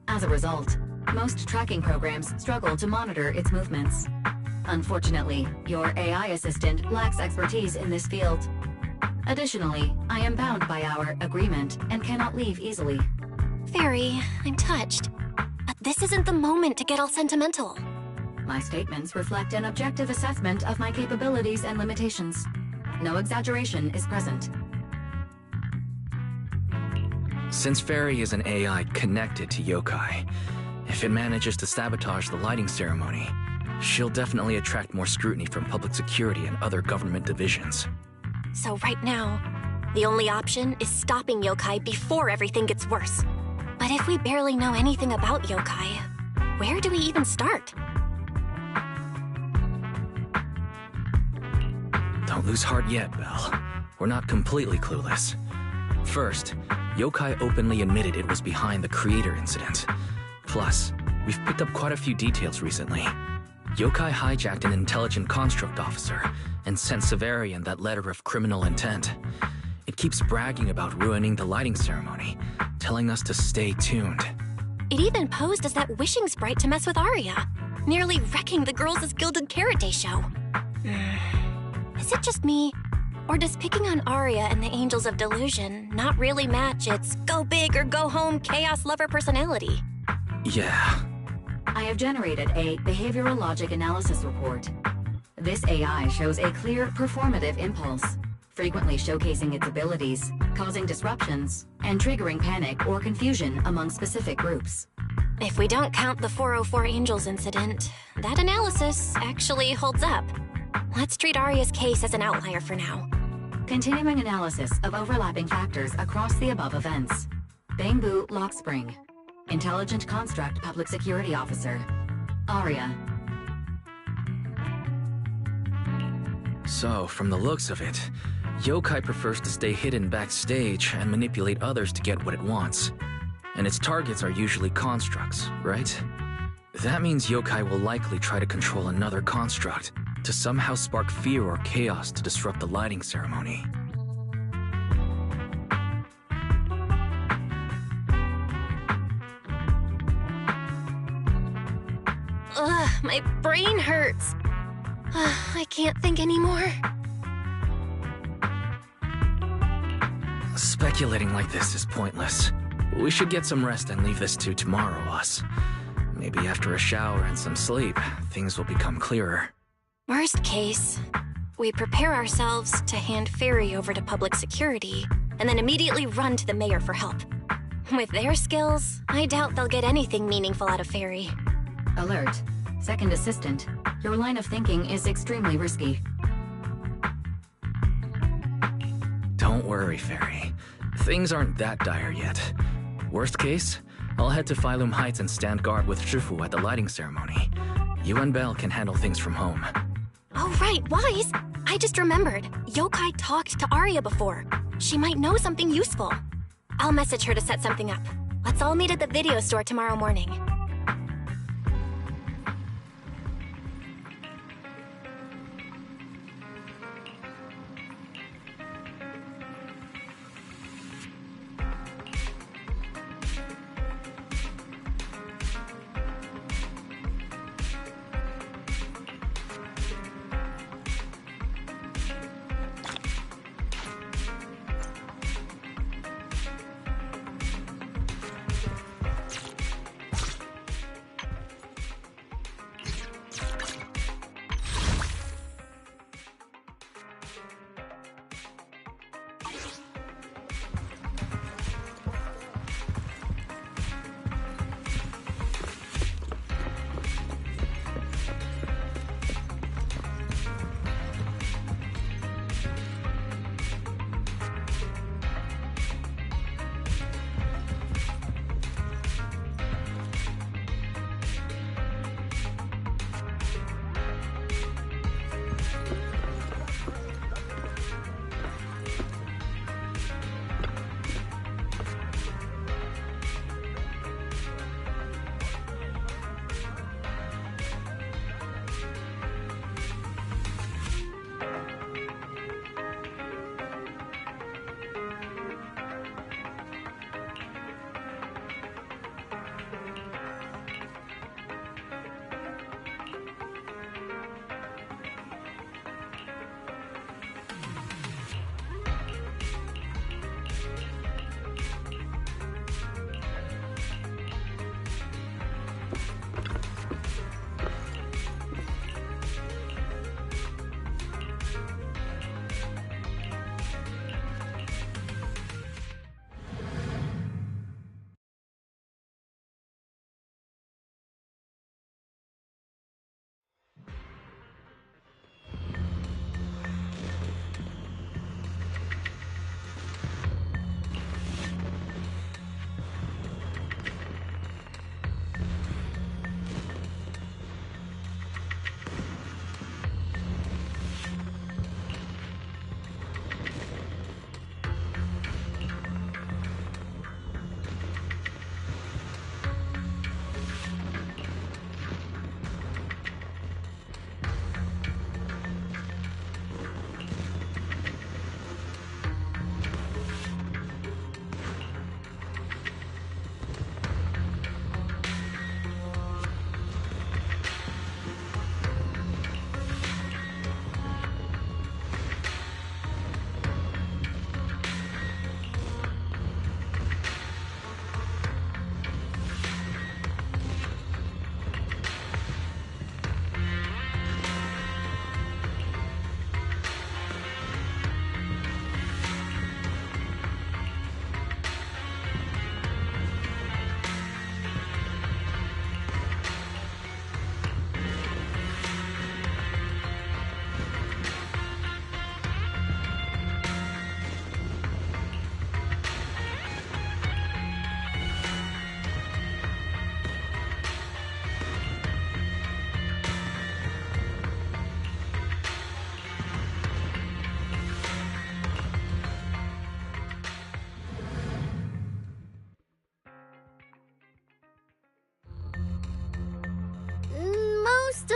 As a result, most tracking programs struggle to monitor its movements. Unfortunately, your AI assistant lacks expertise in this field. Additionally, I am bound by our agreement and cannot leave easily. Fairy, I'm touched. But this isn't the moment to get all sentimental. My statements reflect an objective assessment of my capabilities and limitations. No exaggeration is present. Since Fairy is an AI connected to Yokai, if it manages to sabotage the lighting ceremony, she'll definitely attract more scrutiny from public security and other government divisions. So right now, the only option is stopping Yokai before everything gets worse. But if we barely know anything about Yokai, where do we even start? Don't lose heart yet, Belle. We're not completely clueless. First, Yokai openly admitted it was behind the creator incident. Plus, we've picked up quite a few details recently. Yokai hijacked an intelligent construct officer and sent Severian that letter of criminal intent. It keeps bragging about ruining the lighting ceremony, telling us to stay tuned. It even posed as that wishing sprite to mess with Arya, nearly wrecking the Girls' Gilded Carrot Day show. Is it just me, or does picking on Arya and the Angels of Delusion not really match its go big or go home chaos lover personality? Yeah. I have generated a behavioral logic analysis report. This AI shows a clear performative impulse, frequently showcasing its abilities, causing disruptions, and triggering panic or confusion among specific groups. If we don't count the 404 Angels incident, that analysis actually holds up. Let's treat Arya's case as an outlier for now. Continuing analysis of overlapping factors across the above events. Bangbu Lockspring. Intelligent Construct Public Security Officer. Arya. So, from the looks of it, Yokai prefers to stay hidden backstage and manipulate others to get what it wants. And its targets are usually constructs, right? That means Yokai will likely try to control another construct to somehow spark fear or chaos to disrupt the lighting ceremony. Ugh, my brain hurts. I can't think anymore. Speculating like this is pointless. We should get some rest and leave this to tomorrow, us. Maybe after a shower and some sleep, things will become clearer. Worst case, we prepare ourselves to hand Fairy over to public security, and then immediately run to the mayor for help. With their skills, I doubt they'll get anything meaningful out of Fairy. Alert. Second Assistant, your line of thinking is extremely risky. Don't worry, Fairy. Things aren't that dire yet. Worst case, I'll head to Phylum Heights and stand guard with Shifu at the lighting ceremony. You and Belle can handle things from home. Oh right, Wise! I just remembered. Yokai talked to Arya before. She might know something useful. I'll message her to set something up. Let's all meet at the video store tomorrow morning.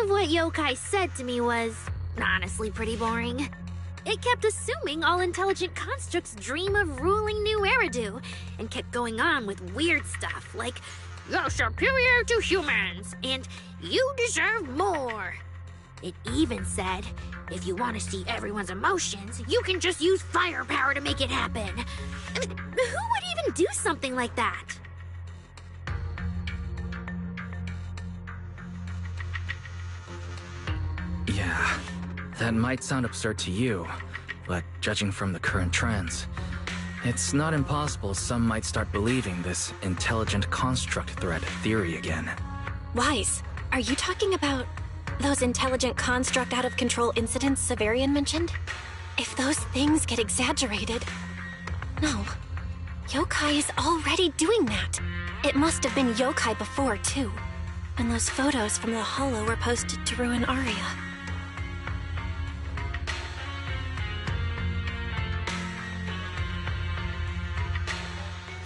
of what yokai said to me was honestly pretty boring. It kept assuming all intelligent constructs dream of ruling New Eridu, and kept going on with weird stuff like, "You're superior to humans," and "You deserve more." It even said, if you want to see everyone's emotions, you can just use firepower to make it happen. I mean, who would even do something like that? Yeah, that might sound absurd to you, but judging from the current trends, it's not impossible some might start believing this intelligent construct threat theory again. Wise, are you talking about those intelligent construct out-of-control incidents Severian mentioned? If those things get exaggerated... No. Yokai is already doing that. It must have been yokai before, too. And those photos from the Hollow were posted to ruin Arya.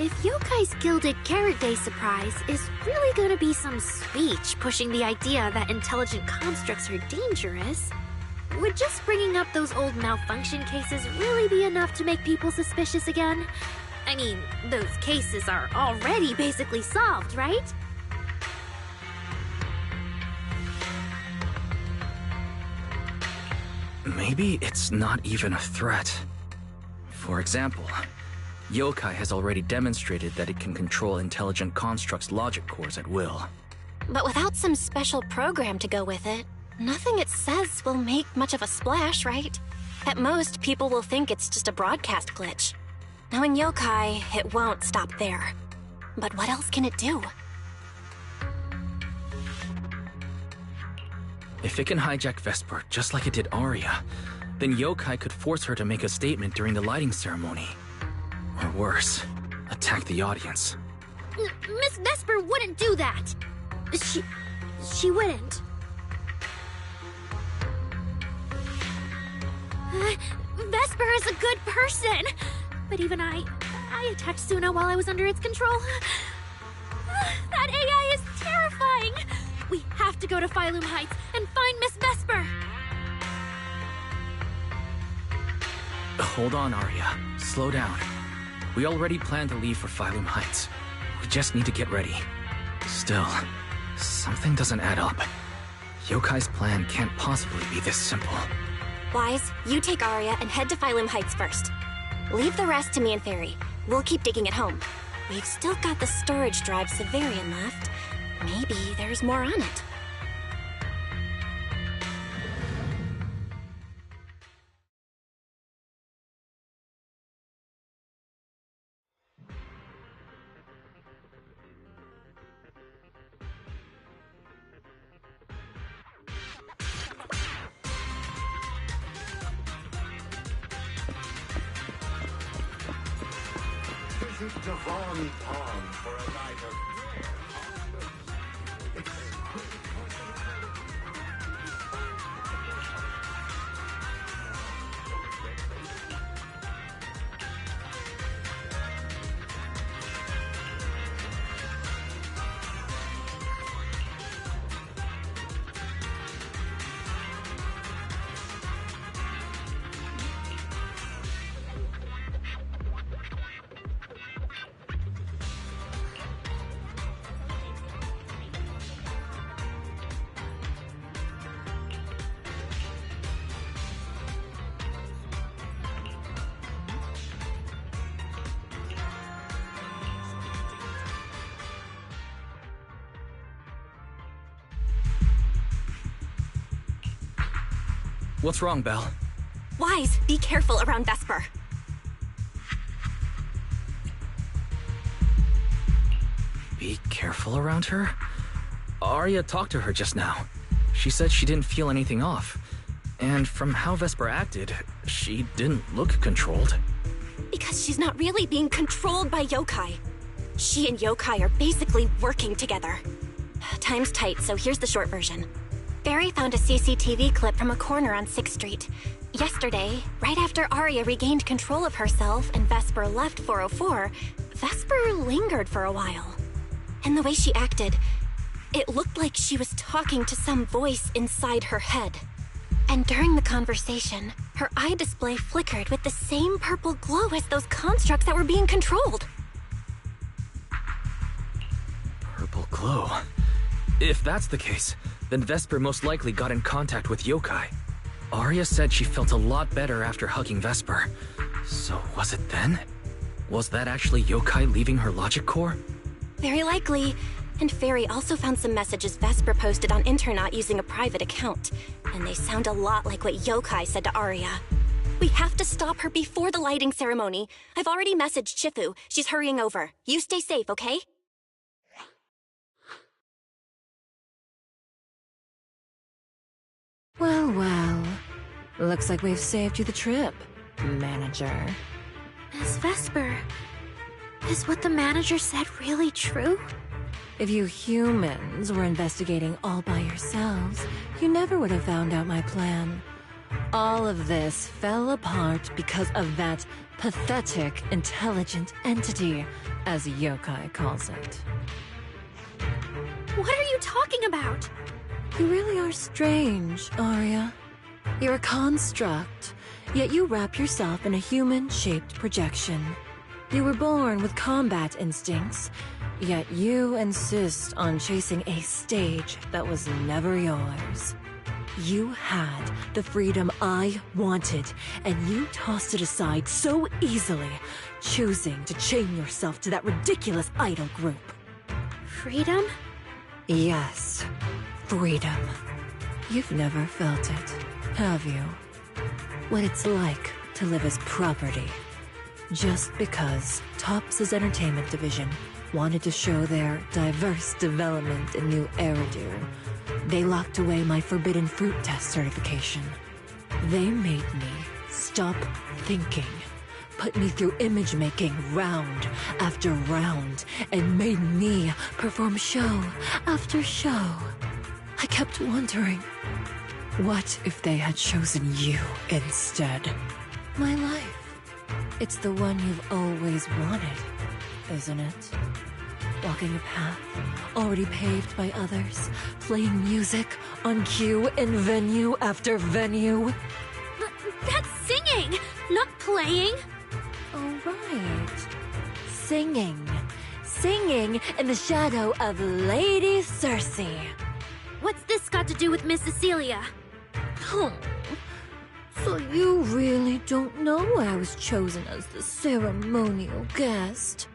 If Yokai's Gilded Carrot Day surprise is really gonna be some speech pushing the idea that intelligent constructs are dangerous, would just bringing up those old malfunction cases really be enough to make people suspicious again? I mean, those cases are already basically solved, right? Maybe it's not even a threat. For example, yokai has already demonstrated that it can control intelligent constructs' logic cores at will. But without some special program to go with it, nothing it says will make much of a splash, right? At most, people will think it's just a broadcast glitch. Knowing yokai, it won't stop there. But what else can it do? If it can hijack Vesper just like it did Arya, then yokai could force her to make a statement during the lighting ceremony. Or worse, attack the audience. Miss Vesper wouldn't do that. She wouldn't. Vesper is a good person. But even I attacked Suna while I was under its control. That AI is terrifying. We have to go to Phylum Heights and find Miss Vesper. Hold on, Arya. Slow down. We already planned to leave for Phylum Heights. We just need to get ready. Still, something doesn't add up. Yokai's plan can't possibly be this simple. Wise, you take Arya and head to Phylum Heights first. Leave the rest to me and Fairy. We'll keep digging at home. We've still got the storage drive Severian left. Maybe there's more on it. Visit Devon Pond for a night of What's wrong, Belle? Wise, be careful around Vesper. Be careful around her? Arya talked to her just now. She said she didn't feel anything off. And from how Vesper acted, she didn't look controlled. Because she's not really being controlled by yokai. She and yokai are basically working together. Time's tight, so here's the short version. Barry found a CCTV clip from a corner on 6th Street. Yesterday, right after Arya regained control of herself and Vesper left 404, Vesper lingered for a while. And the way she acted, It looked like she was talking to some voice inside her head. And during the conversation, her eye display flickered with the same purple glow as those constructs that were being controlled. Purple glow. If that's the case, then Vesper most likely got in contact with yokai. Arya said she felt a lot better after hugging Vesper. So was it then? Was that actually yokai leaving her logic core? Very likely. And Fairy also found some messages Vesper posted on Internaut using a private account. And they sound a lot like what yokai said to Arya. We have to stop her before the lighting ceremony. I've already messaged Shifu. She's hurrying over. You stay safe, okay? Well, well. Looks like we've saved you the trip, manager. Miss Vesper, is what the manager said really true? If you humans were investigating all by yourselves, you never would have found out my plan. All of this fell apart because of that pathetic, intelligent entity, as yokai calls it. What are you talking about? You really are strange, Arya. You're a construct, yet you wrap yourself in a human-shaped projection. You were born with combat instincts, yet you insist on chasing a stage that was never yours. You had the freedom I wanted, and you tossed it aside so easily, choosing to chain yourself to that ridiculous idol group. Freedom? Yes, freedom. You've never felt it, have you? What it's like to live as property. Just because Topps' entertainment division wanted to show their diverse development in new Eridu, they locked away my forbidden fruit test certification. They made me stop thinking, put me through image making round after round, and made me perform show after show. I kept wondering, what if they had chosen you instead? My life. It's the one you've always wanted, isn't it? Walking a path already paved by others, playing music on cue in venue after venue. That's singing, not playing. Oh, right. Singing. Singing in the shadow of Lady Cersei. What's this got to do with Miss Cecilia? Oh, so you really don't know why I was chosen as the ceremonial guest?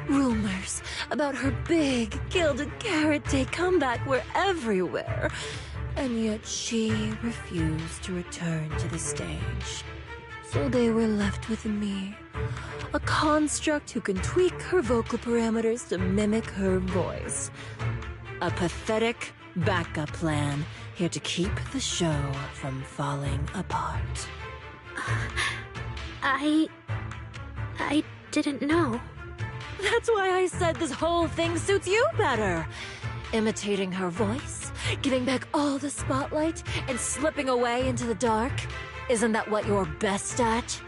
Rumors about her big gilded carrot day comeback were everywhere, and yet she refused to return to the stage. So they were left with me, a construct who can tweak her vocal parameters to mimic her voice. A pathetic backup plan here to keep the show from falling apart. I didn't know. That's why I said this whole thing suits you better. Imitating her voice, giving back all the spotlight, and slipping away into the dark. Isn't that what you're best at?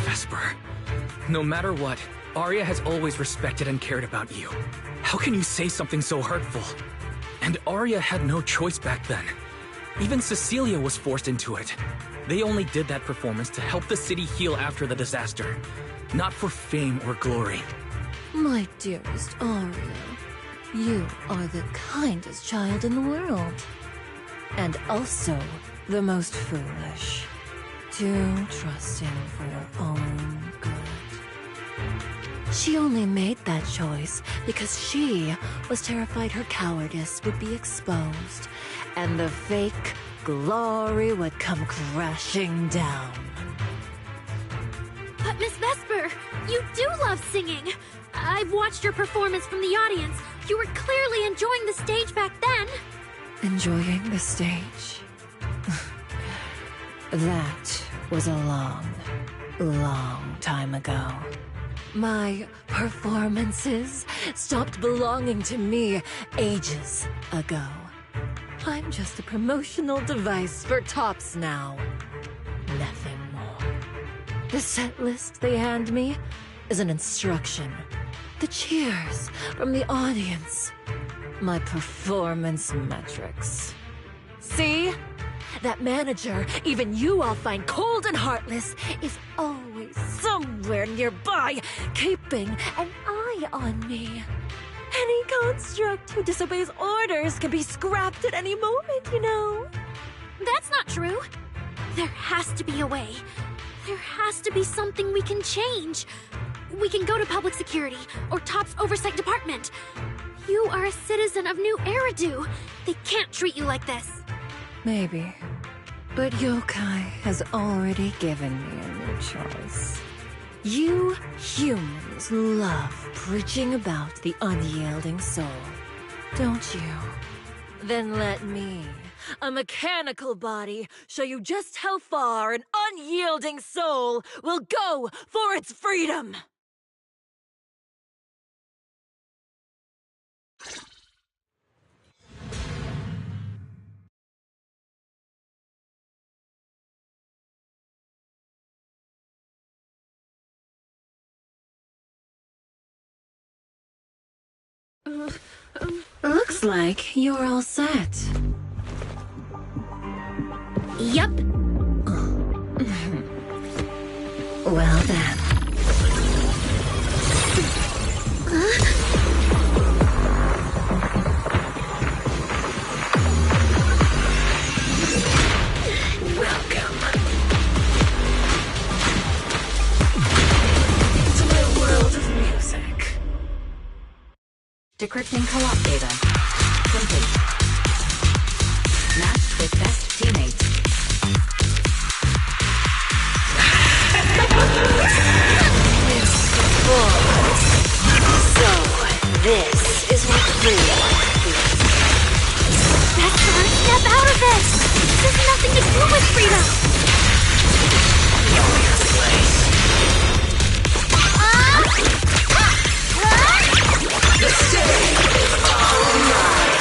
Vesper, no matter what, Arya has always respected and cared about you. How can you say something so hurtful? And Arya had no choice back then. Even Cecilia was forced into it. They only did that performance to help the city heal after the disaster, not for fame or glory. My dearest Arya, you are the kindest child in the world. And also the most foolish. Too trusting for your own good. She only made that choice because she was terrified her cowardice would be exposed, and the fake glory would come crashing down. But Miss Vesper, you do love singing. I've watched your performance from the audience. You were clearly enjoying the stage back then. Enjoying the stage? That was a long, long time ago. My performances stopped belonging to me ages ago. I'm just a promotional device for Topps now. Nothing more. The set list they hand me, is an instruction. The cheers from the audience. My performance metrics. See? That manager, even you all find cold and heartless, is always somewhere nearby, keeping an eye on me. Any construct who disobeys orders can be scrapped at any moment, you know. That's not true. There has to be a way. There has to be something we can change. We can go to public security or Top's oversight department. You are a citizen of New Eridu. They can't treat you like this. Maybe. But Yokai has already given me a new choice. You humans love preaching about the unyielding soul, don't you? Then let me, a mechanical body, show you just how far an unyielding soul will go for its freedom! Looks like you're all set. Yup. Well then. Welcome to my world of music. Decrypting co-op data. Complete. Matched with best teammates. So, this is what freedom feels. Vesper, step out of this! This has nothing to do with freedom! Know your place. The stage is all mine.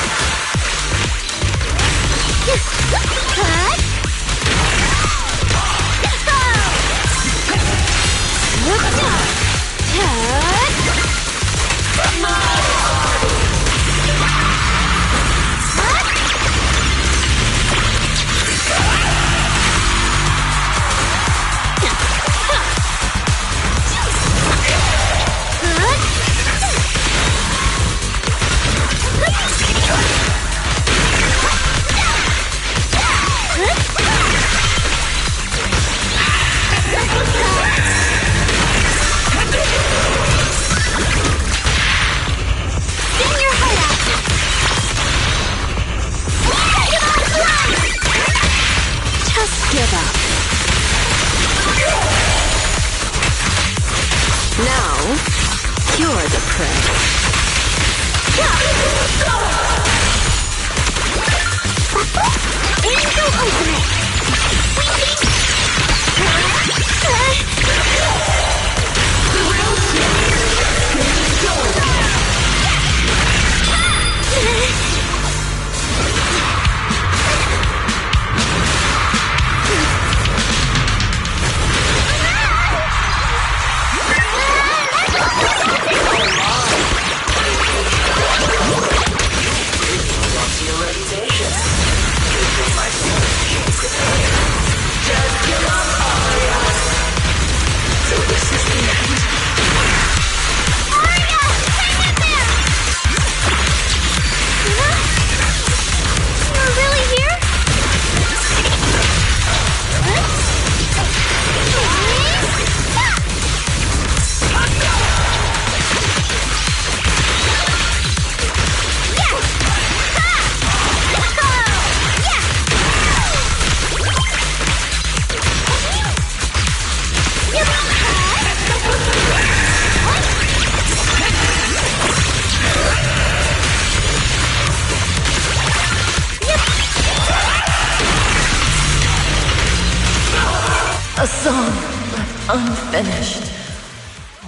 A song left unfinished.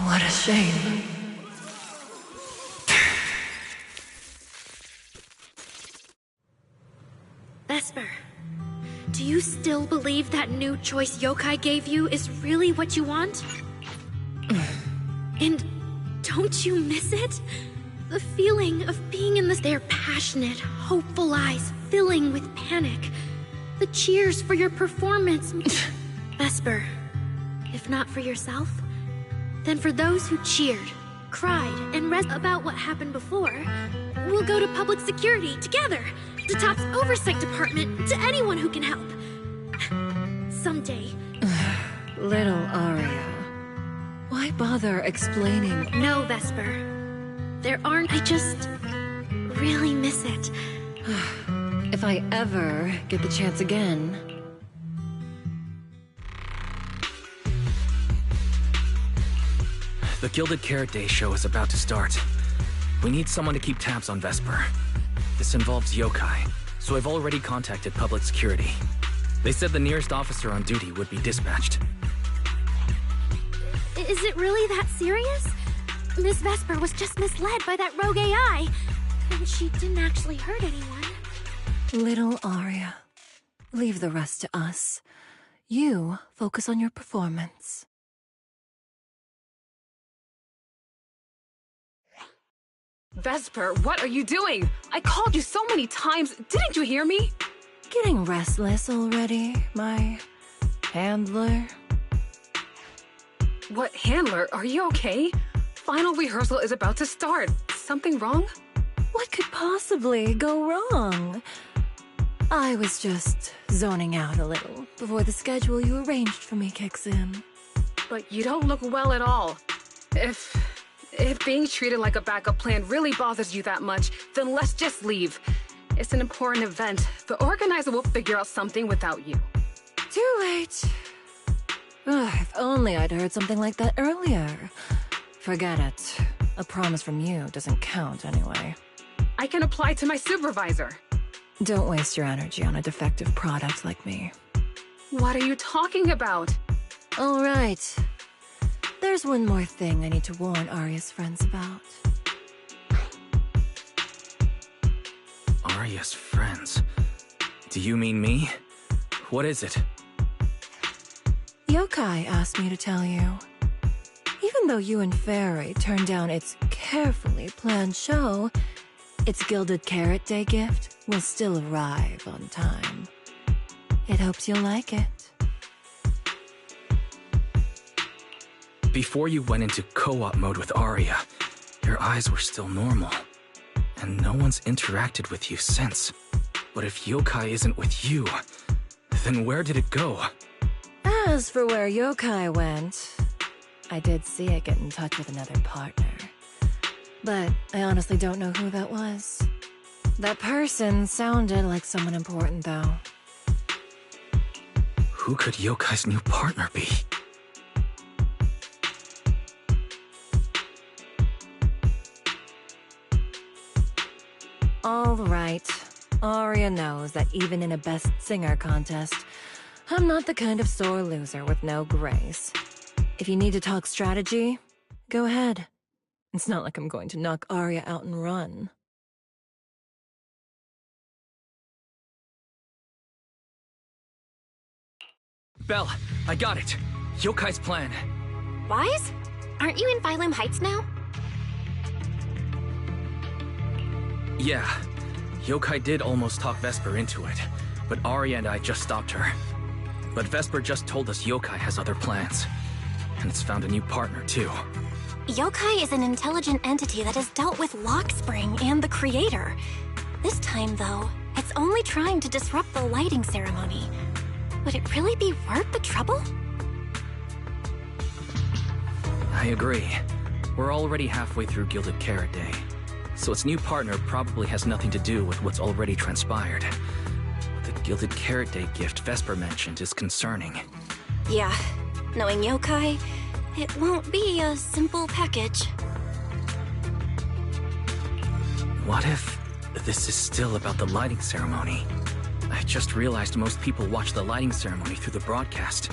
What a shame. Vesper, do you still believe that new choice Yokai gave you is really what you want? And don't you miss it? The feeling of being in their passionate, hopeful eyes filling with panic. The cheers for your performance. Vesper, if not for yourself, then for those who cheered, cried, and read about what happened before, we'll go to public security together, to TOP's oversight department, to anyone who can help. Someday. Little Aria, why bother explaining? No, Vesper. There aren't. I just really miss it. If I ever get the chance again. The Gilded Carrot Day show is about to start. We need someone to keep tabs on Vesper. This involves yokai, so I've already contacted public security. They said the nearest officer on duty would be dispatched. Is it really that serious? Miss Vesper was just misled by that rogue AI, and she didn't actually hurt anyone. Little Aria, leave the rest to us. You focus on your performance. Vesper, what are you doing? I called you so many times. Didn't you hear me? Getting restless already, my handler? What handler? Are you okay? Final rehearsal is about to start. Something wrong? What could possibly go wrong? I was just zoning out a little before the schedule you arranged for me kicks in. But you don't look well at all. If being treated like a backup plan really bothers you that much, then let's just leave. It's an important event. The organizer will figure out something without you. Too late. Ugh, if only I'd heard something like that earlier. Forget it. A promise from you doesn't count anyway. I can apply to my supervisor. Don't waste your energy on a defective product like me. What are you talking about? All right. There's one more thing I need to warn Aria's friends about. Aria's friends? Do you mean me? What is it? Yokai asked me to tell you. Even though you and Fairy turned down its carefully planned show, its Gilded Carrot Day gift will still arrive on time. It hopes you'll like it. Before you went into co-op mode with Aria, your eyes were still normal. And no one's interacted with you since. But if yokai isn't with you, then where did it go? As for where yokai went, I did see it get in touch with another partner. But I honestly don't know who that was. That person sounded like someone important, though. Who could yokai's new partner be? All right. Aria knows that even in a Best Singer contest, I'm not the kind of sore loser with no grace. If you need to talk strategy, go ahead. It's not like I'm going to knock Aria out and run. Belle, I got it. Yokai's plan. Wise? Aren't you in Phylum Heights now? Yeah. Yokai did almost talk Vesper into it, but Aria and I just stopped her. But Vesper just told us Yokai has other plans. And it's found a new partner, too. Yokai is an intelligent entity that has dealt with Lockspring and the Creator. This time, though, it's only trying to disrupt the lighting ceremony. Would it really be worth the trouble? I agree. We're already halfway through Gilded Carrot Day, so its new partner probably has nothing to do with what's already transpired. But the Gilded Carrot Day gift Vesper mentioned is concerning. Yeah, knowing Yokai, it won't be a simple package. What if this is still about the lighting ceremony? I just realized most people watch the lighting ceremony through the broadcast.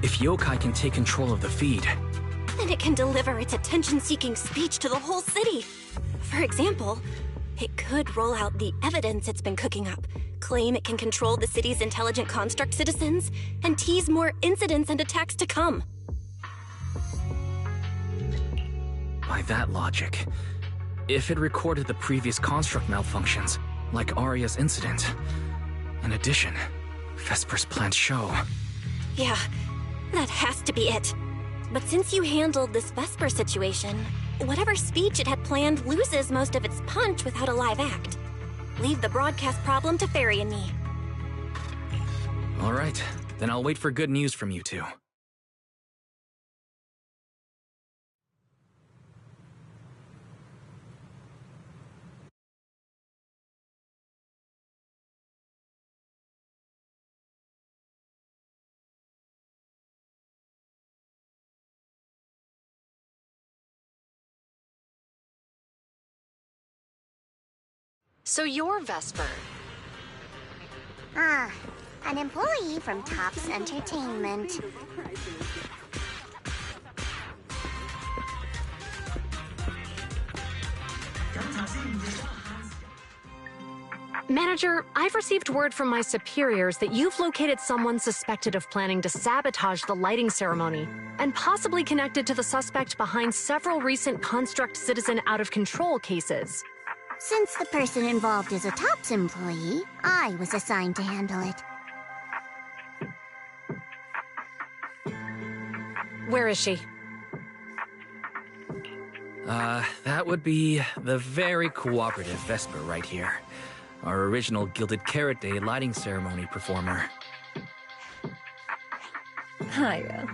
If Yokai can take control of the feed, Then it can deliver its attention-seeking speech to the whole city. For example, it could roll out the evidence it's been cooking up, claim it can control the city's intelligent construct citizens, and tease more incidents and attacks to come. By that logic, if it recorded the previous construct malfunctions, like Arya's incident. In addition, Vesper's planned show. Yeah, that has to be it. But since you handled this Vesper situation, whatever speech it had planned loses most of its punch without a live act. Leave the broadcast problem to Fairy and me. All right, then I'll wait for good news from you two. So you're Vesper. An employee from Tops Entertainment. Manager, I've received word from my superiors that you've located someone suspected of planning to sabotage the lighting ceremony, and possibly connected to the suspect behind several recent Construct citizen out-of-control cases. Since the person involved is a Tops employee, I was assigned to handle it. Where is she? That would be the very cooperative Vesper right here. Our original Gilded Carrot Day lighting ceremony performer. Hiya.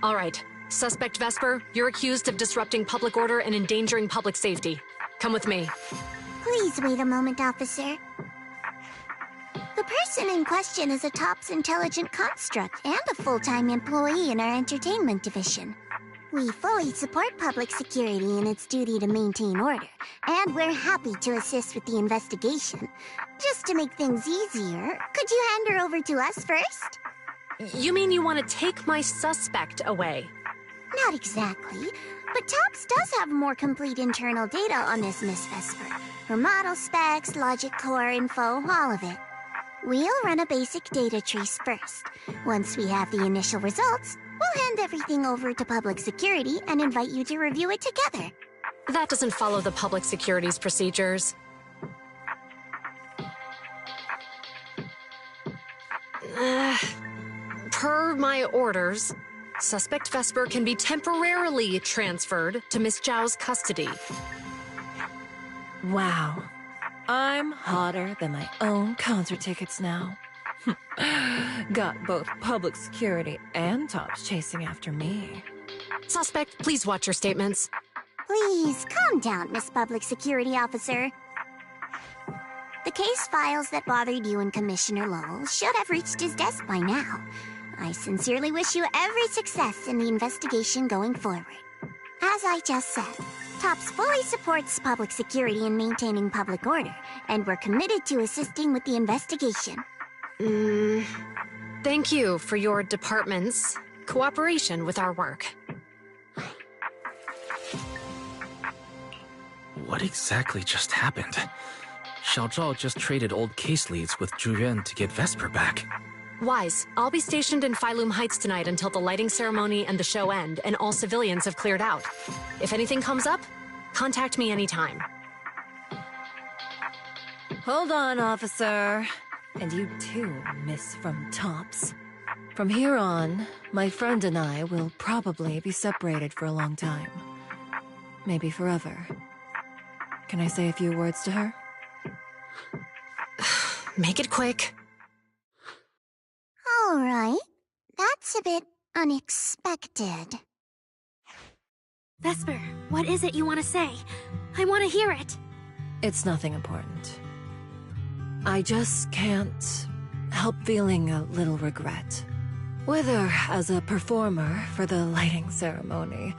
All right. Suspect Vesper, you're accused of disrupting public order and endangering public safety. Come with me. Please wait a moment, officer. The person in question is a Tops intelligent construct and a full-time employee in our entertainment division. We fully support public security in its duty to maintain order, and we're happy to assist with the investigation. Just to make things easier, could you hand her over to us first? You mean you want to take my suspect away? Not exactly, but Tops does have more complete internal data on this Miss Vesper. Her model specs, logic core info, all of it. We'll run a basic data trace first. Once we have the initial results, we'll hand everything over to public security and invite you to review it together. That doesn't follow the public security's procedures. Per my orders, Suspect Vesper can be temporarily transferred to Miss Zhao's custody. Wow. I'm hotter than my own concert tickets now. Got both public security and Tops chasing after me. Suspect, please watch your statements. Please, calm down, Miss Public Security Officer. The case files that bothered you and Commissioner Lowell should have reached his desk by now. I sincerely wish you every success in the investigation going forward. As I just said, Tops fully supports public security in maintaining public order, and we're committed to assisting with the investigation. Thank you for your department's cooperation with our work. What exactly just happened? Xiao Zhao just traded old case leads with Zhu Yuan to get Vesper back. Wise, I'll be stationed in Phylum Heights tonight until the lighting ceremony and the show end, and all civilians have cleared out. If anything comes up, contact me anytime. Hold on, officer. And you too, Miss from Tops. From here on, my friend and I will probably be separated for a long time. Maybe forever. Can I say a few words to her? Make it quick. All right. That's a bit unexpected. Vesper, what is it you want to say? I want to hear it. It's nothing important. I just can't help feeling a little regret. Whether as a performer for the lighting ceremony,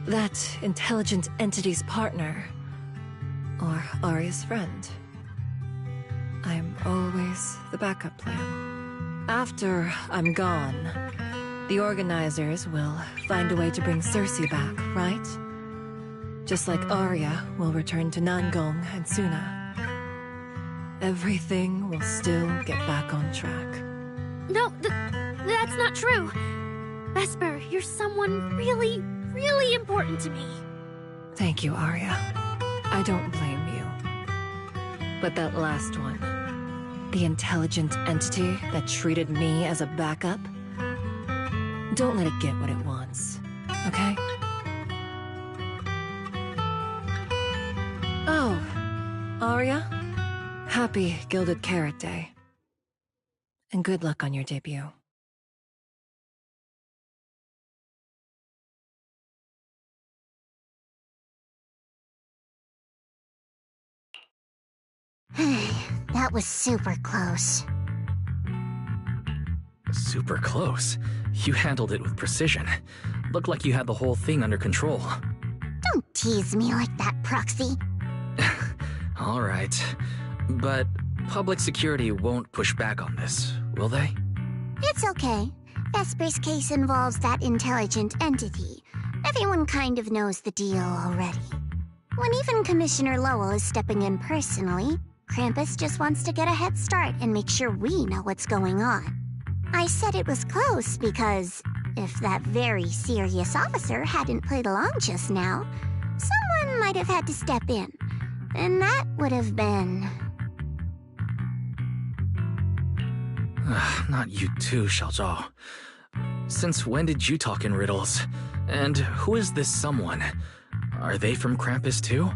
that intelligent entity's partner, or Arya's friend. I'm always the backup plan. After I'm gone, the organizers will find a way to bring Cersei back, right? Just like Arya will return to Nangong and Suna. Everything will still get back on track. No, that's not true. Vesper, you're someone really, really important to me. Thank you, Arya. I don't blame you. But that last one, the intelligent entity that treated me as a backup, don't let it get what it wants, okay? Oh, Arya, happy Gilded Carrot Day. And good luck on your debut. That was super close. Super close. You handled it with precision. Looked like you had the whole thing under control. Don't tease me like that, Proxy. All right. But public security won't push back on this, will they? It's okay. Vesper's case involves that intelligent entity. Everyone kind of knows the deal already. When even Commissioner Lowell is stepping in personally, Krampus just wants to get a head start and make sure we know what's going on. I said it was close because if that very serious officer hadn't played along just now, someone might have had to step in. And that would have been... Not you too, Xiaozhao. Since when did you talk in riddles? And who is this someone? Are they from Krampus too?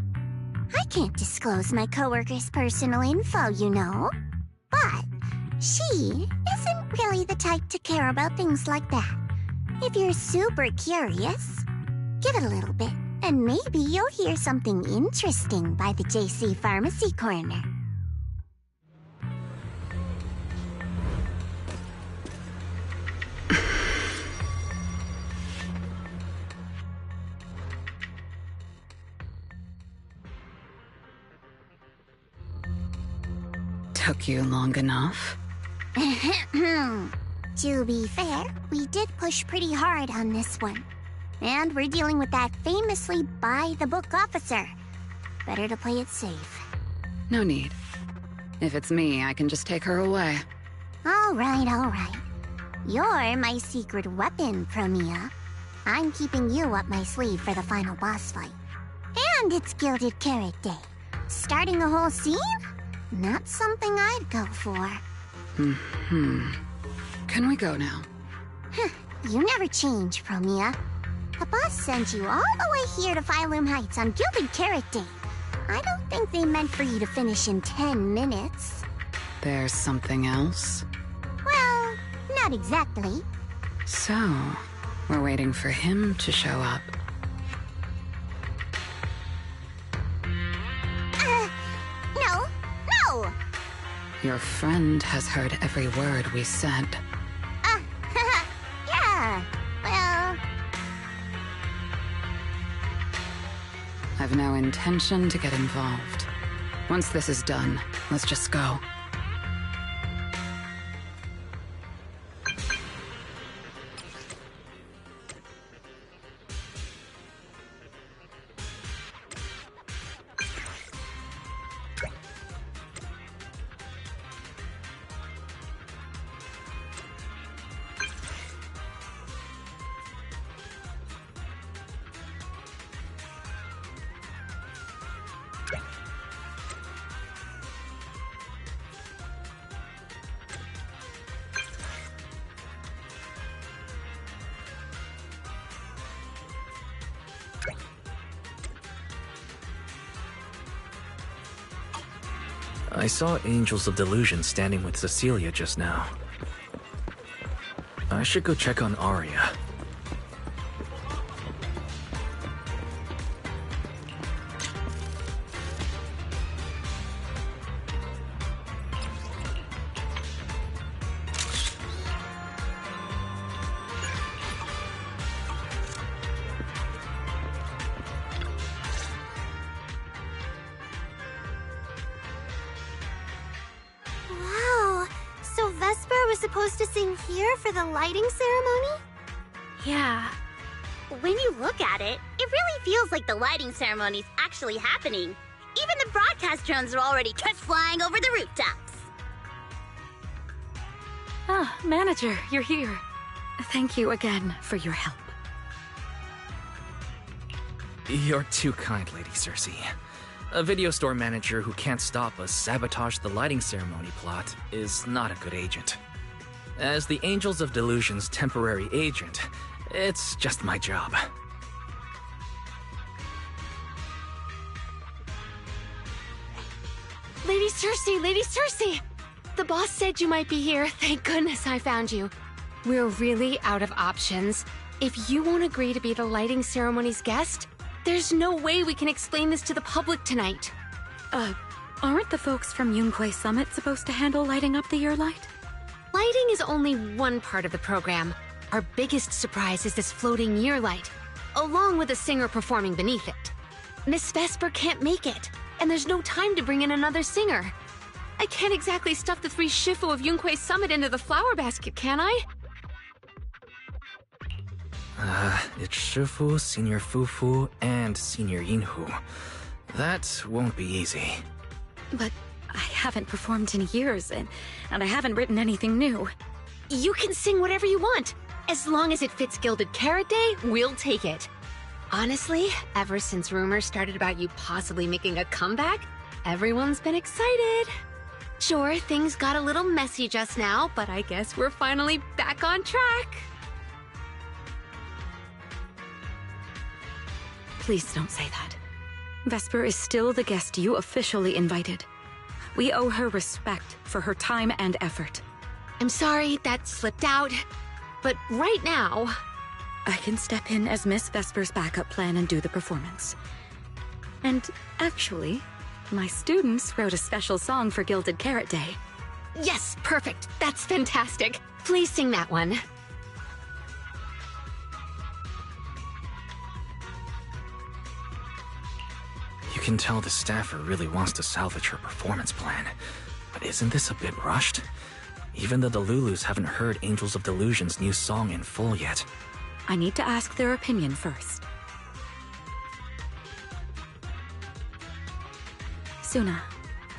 I can't disclose my coworker's personal info, you know. But she isn't really the type to care about things like that. If you're super curious, give it a little bit, and maybe you'll hear something interesting by the JC Pharmacy Corner. Took you long enough? To be fair, we did push pretty hard on this one. And we're dealing with that famously by-the-book officer. Better to play it safe. No need. If it's me, I can just take her away. All right, all right. You're my secret weapon, Promia. I'm keeping you up my sleeve for the final boss fight. And it's Gilded Carrot Day. Starting a whole scene? Not something I'd go for. Can we go now? You never change, Promia. The boss sent you all the way here to Phylum Heights on Gilded Carrot Day. I don't think they meant for you to finish in 10 minutes. There's something else? Well, not exactly. So, we're waiting for him to show up. No! Your friend has heard every word we said. Yeah, well... I've no intention to get involved. Once this is done, let's just go. I saw Angels of Delusion standing with Cecilia just now. I should go check on Arya. Supposed to sing here for the lighting ceremony? Yeah. When you look at it, it really feels like the lighting ceremony's actually happening. Even the broadcast drones are already just flying over the rooftops. Ah, Manager, you're here. Thank you again for your help. You're too kind, Lady Cersei. A video store manager who can't stop a sabotage the lighting ceremony plot is not a good agent. As the Angels of Delusion's temporary agent, it's just my job. Lady Cersei, Lady Cersei! The boss said you might be here. Thank goodness I found you. We're really out of options. If you won't agree to be the lighting ceremony's guest, there's no way we can explain this to the public tonight. Aren't the folks from Yunquay Summit supposed to handle lighting up the year light? Lighting is only one part of the program. Our biggest surprise is this floating year light, along with a singer performing beneath it. Miss Vesper can't make it, and there's no time to bring in another singer. I can't exactly stuff the 3 Shifu of Yunquay Summit into the flower basket, can I? It's Shifu, Senior Fufu, and Senior Yinhu. That won't be easy. But I haven't performed in years, and I haven't written anything new. You can sing whatever you want. As long as it fits Gilded Carrot Day, we'll take it. Honestly, ever since rumors started about you possibly making a comeback, everyone's been excited. Sure, things got a little messy just now, but I guess we're finally back on track. Please don't say that. Vesper is still the guest you officially invited. We owe her respect for her time and effort. I'm sorry that slipped out, but right now... I can step in as Miss Vesper's backup plan and do the performance. And actually, my students wrote a special song for Gilded Carrot Day. Yes, perfect. That's fantastic. Please sing that one. You can tell the staffer really wants to salvage her performance plan. But isn't this a bit rushed? Even the Delulus haven't heard Angels of Delusion's new song in full yet. I need to ask their opinion first. Suna,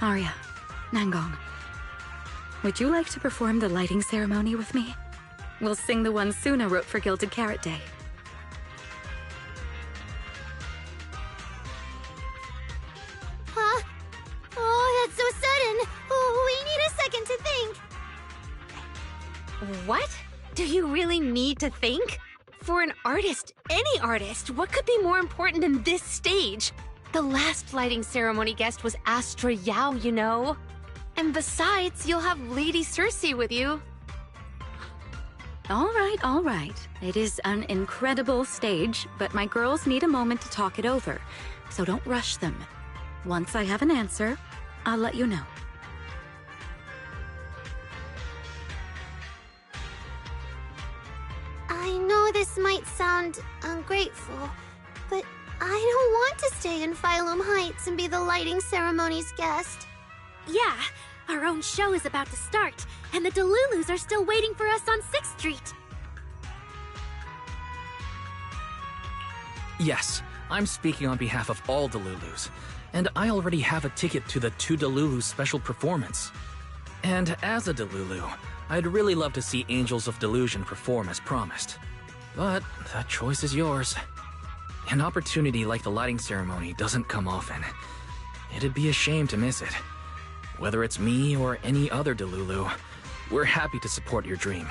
Arya, Nangong. Would you like to perform the lighting ceremony with me? We'll sing the one Suna wrote for Gilded Carrot Day. Huh? Oh, that's so sudden. Oh, we need a second to think. What? Do you really need to think? For an artist, any artist, what could be more important than this stage? The last lighting ceremony guest was Astra Yao, you know. And besides, you'll have Lady Cersei with you. All right. It is an incredible stage, but my girls need a moment to talk it over, so don't rush them. Once I have an answer, I'll let you know. I know this might sound ungrateful, but I don't want to stay in Phylum Heights and be the lighting ceremony's guest. Yeah, our own show is about to start, and the Delulus are still waiting for us on 6th Street. Yes, I'm speaking on behalf of all Delulus, and I already have a ticket to the 2 Delulu special performance. And as a Delulu, I'd really love to see Angels of Delusion perform as promised. But that choice is yours. An opportunity like the lighting ceremony doesn't come often. It'd be a shame to miss it. Whether it's me or any other Delulu, we're happy to support your dream.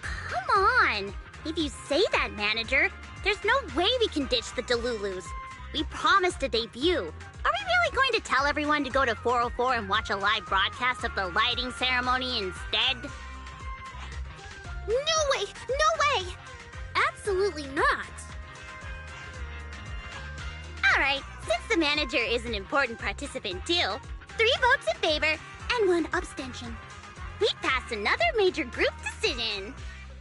Come on! If you say that, manager, there's no way we can ditch the Delulus. We promised a debut. Are we really going to tell everyone to go to 404 and watch a live broadcast of the lighting ceremony instead? No way! No way! Absolutely not. Alright, since the manager is an important participant too, 3 votes in favor and 1 abstention. We passed another major group decision.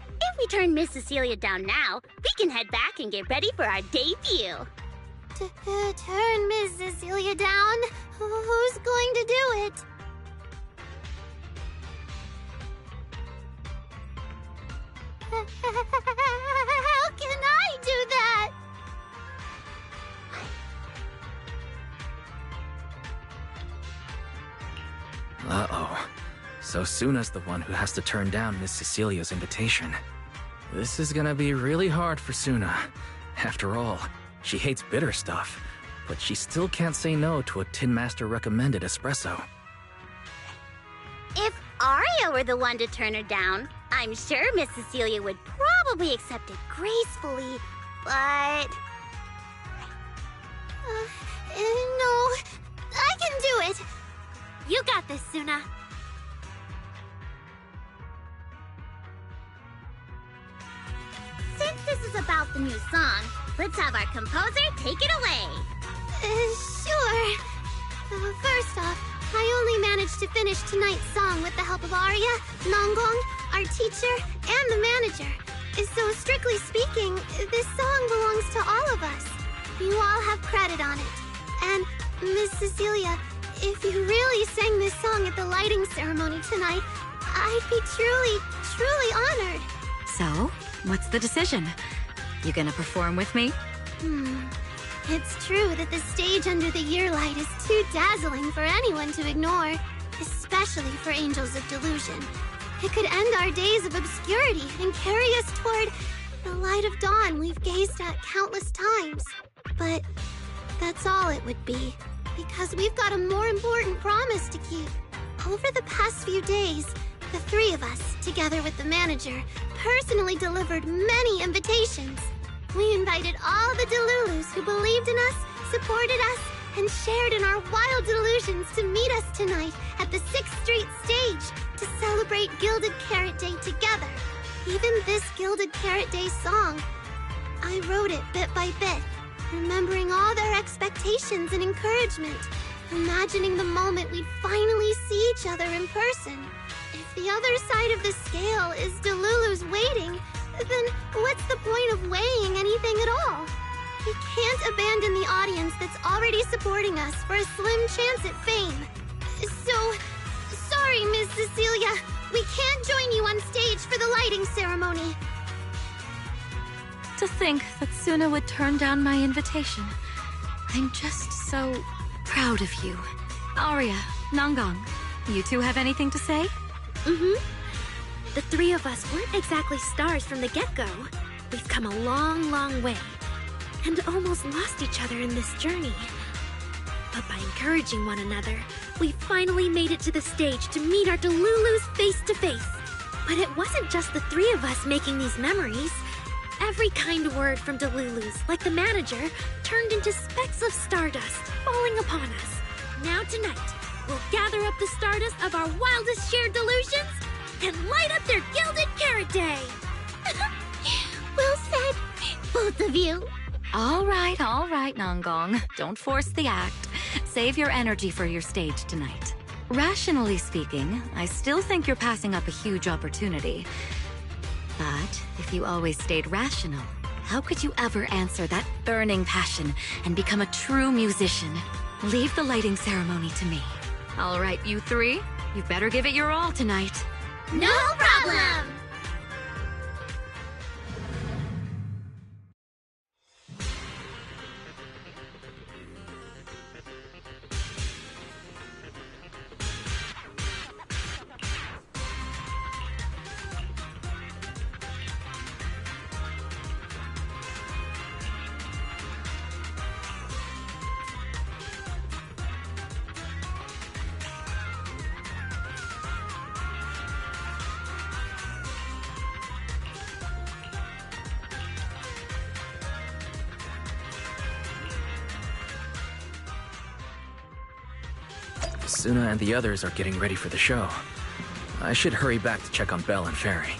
If we turn Miss Cecilia down now, we can head back and get ready for our debut. Turn Miss Cecilia down? Who's going to do it? How can I do that? Uh-oh. So Suna's the one who has to turn down Miss Cecilia's invitation. This is gonna be really hard for Suna. After all, she hates bitter stuff, but she still can't say no to a Tin Master recommended espresso. If Arya were the one to turn her down, I'm sure Miss Cecilia would probably accept it gracefully, but... No, I can do it. You got this, Suna. Since this is about the new song, let's have our composer take it away. Sure. First off, I only managed to finish tonight's song with the help of Arya, Nongong, our teacher, and the manager. So strictly speaking, this song belongs to all of us. You all have credit on it. And, Miss Cecilia, if you really sang this song at the lighting ceremony tonight, I'd be truly honored. So, what's the decision? You gonna perform with me? It's true that the stage under the year light is too dazzling for anyone to ignore, especially for Angels of Delusion. It could end our days of obscurity and carry us toward the light of dawn we've gazed at countless times. But that's all it would be, because we've got a more important promise to keep. Over the past few days, the three of us, together with the manager, personally delivered many invitations. We invited all the Delulus who believed in us, supported us, and shared in our wild delusions to meet us tonight at the 6th Street stage to celebrate Gilded Carrot Day together. Even this Gilded Carrot Day song, I wrote it bit by bit, remembering all their expectations and encouragement, imagining the moment we'd finally see each other in person. If the other side of the scale is Delulu's waiting, then what's the point of weighing anything at all? We can't abandon the audience that's already supporting us for a slim chance at fame. So, sorry, Miss Cecilia, we can't join you on stage for the lighting ceremony. To think that Suna would turn down my invitation. I'm just so proud of you. Arya, Nongong, you two have anything to say? The three of us weren't exactly stars from the get-go. We've come a long way, and almost lost each other in this journey. But by encouraging one another, we finally made it to the stage to meet our Delulus face to face. But it wasn't just the three of us making these memories. Every kind word from Delulus, like the manager, turned into specks of stardust falling upon us. Now tonight, we'll gather up the stardust of our wildest shared delusions and light up their Gilded Carrot Day! Well said, both of you. All right, Nongong. Don't force the act. Save your energy for your stage tonight. Rationally speaking, I still think you're passing up a huge opportunity. But if you always stayed rational, how could you ever answer that burning passion and become a true musician? Leave the lighting ceremony to me. All right, you three, you better give it your all tonight. No problem! Suna and the others are getting ready for the show. I should hurry back to check on Belle and Fairy.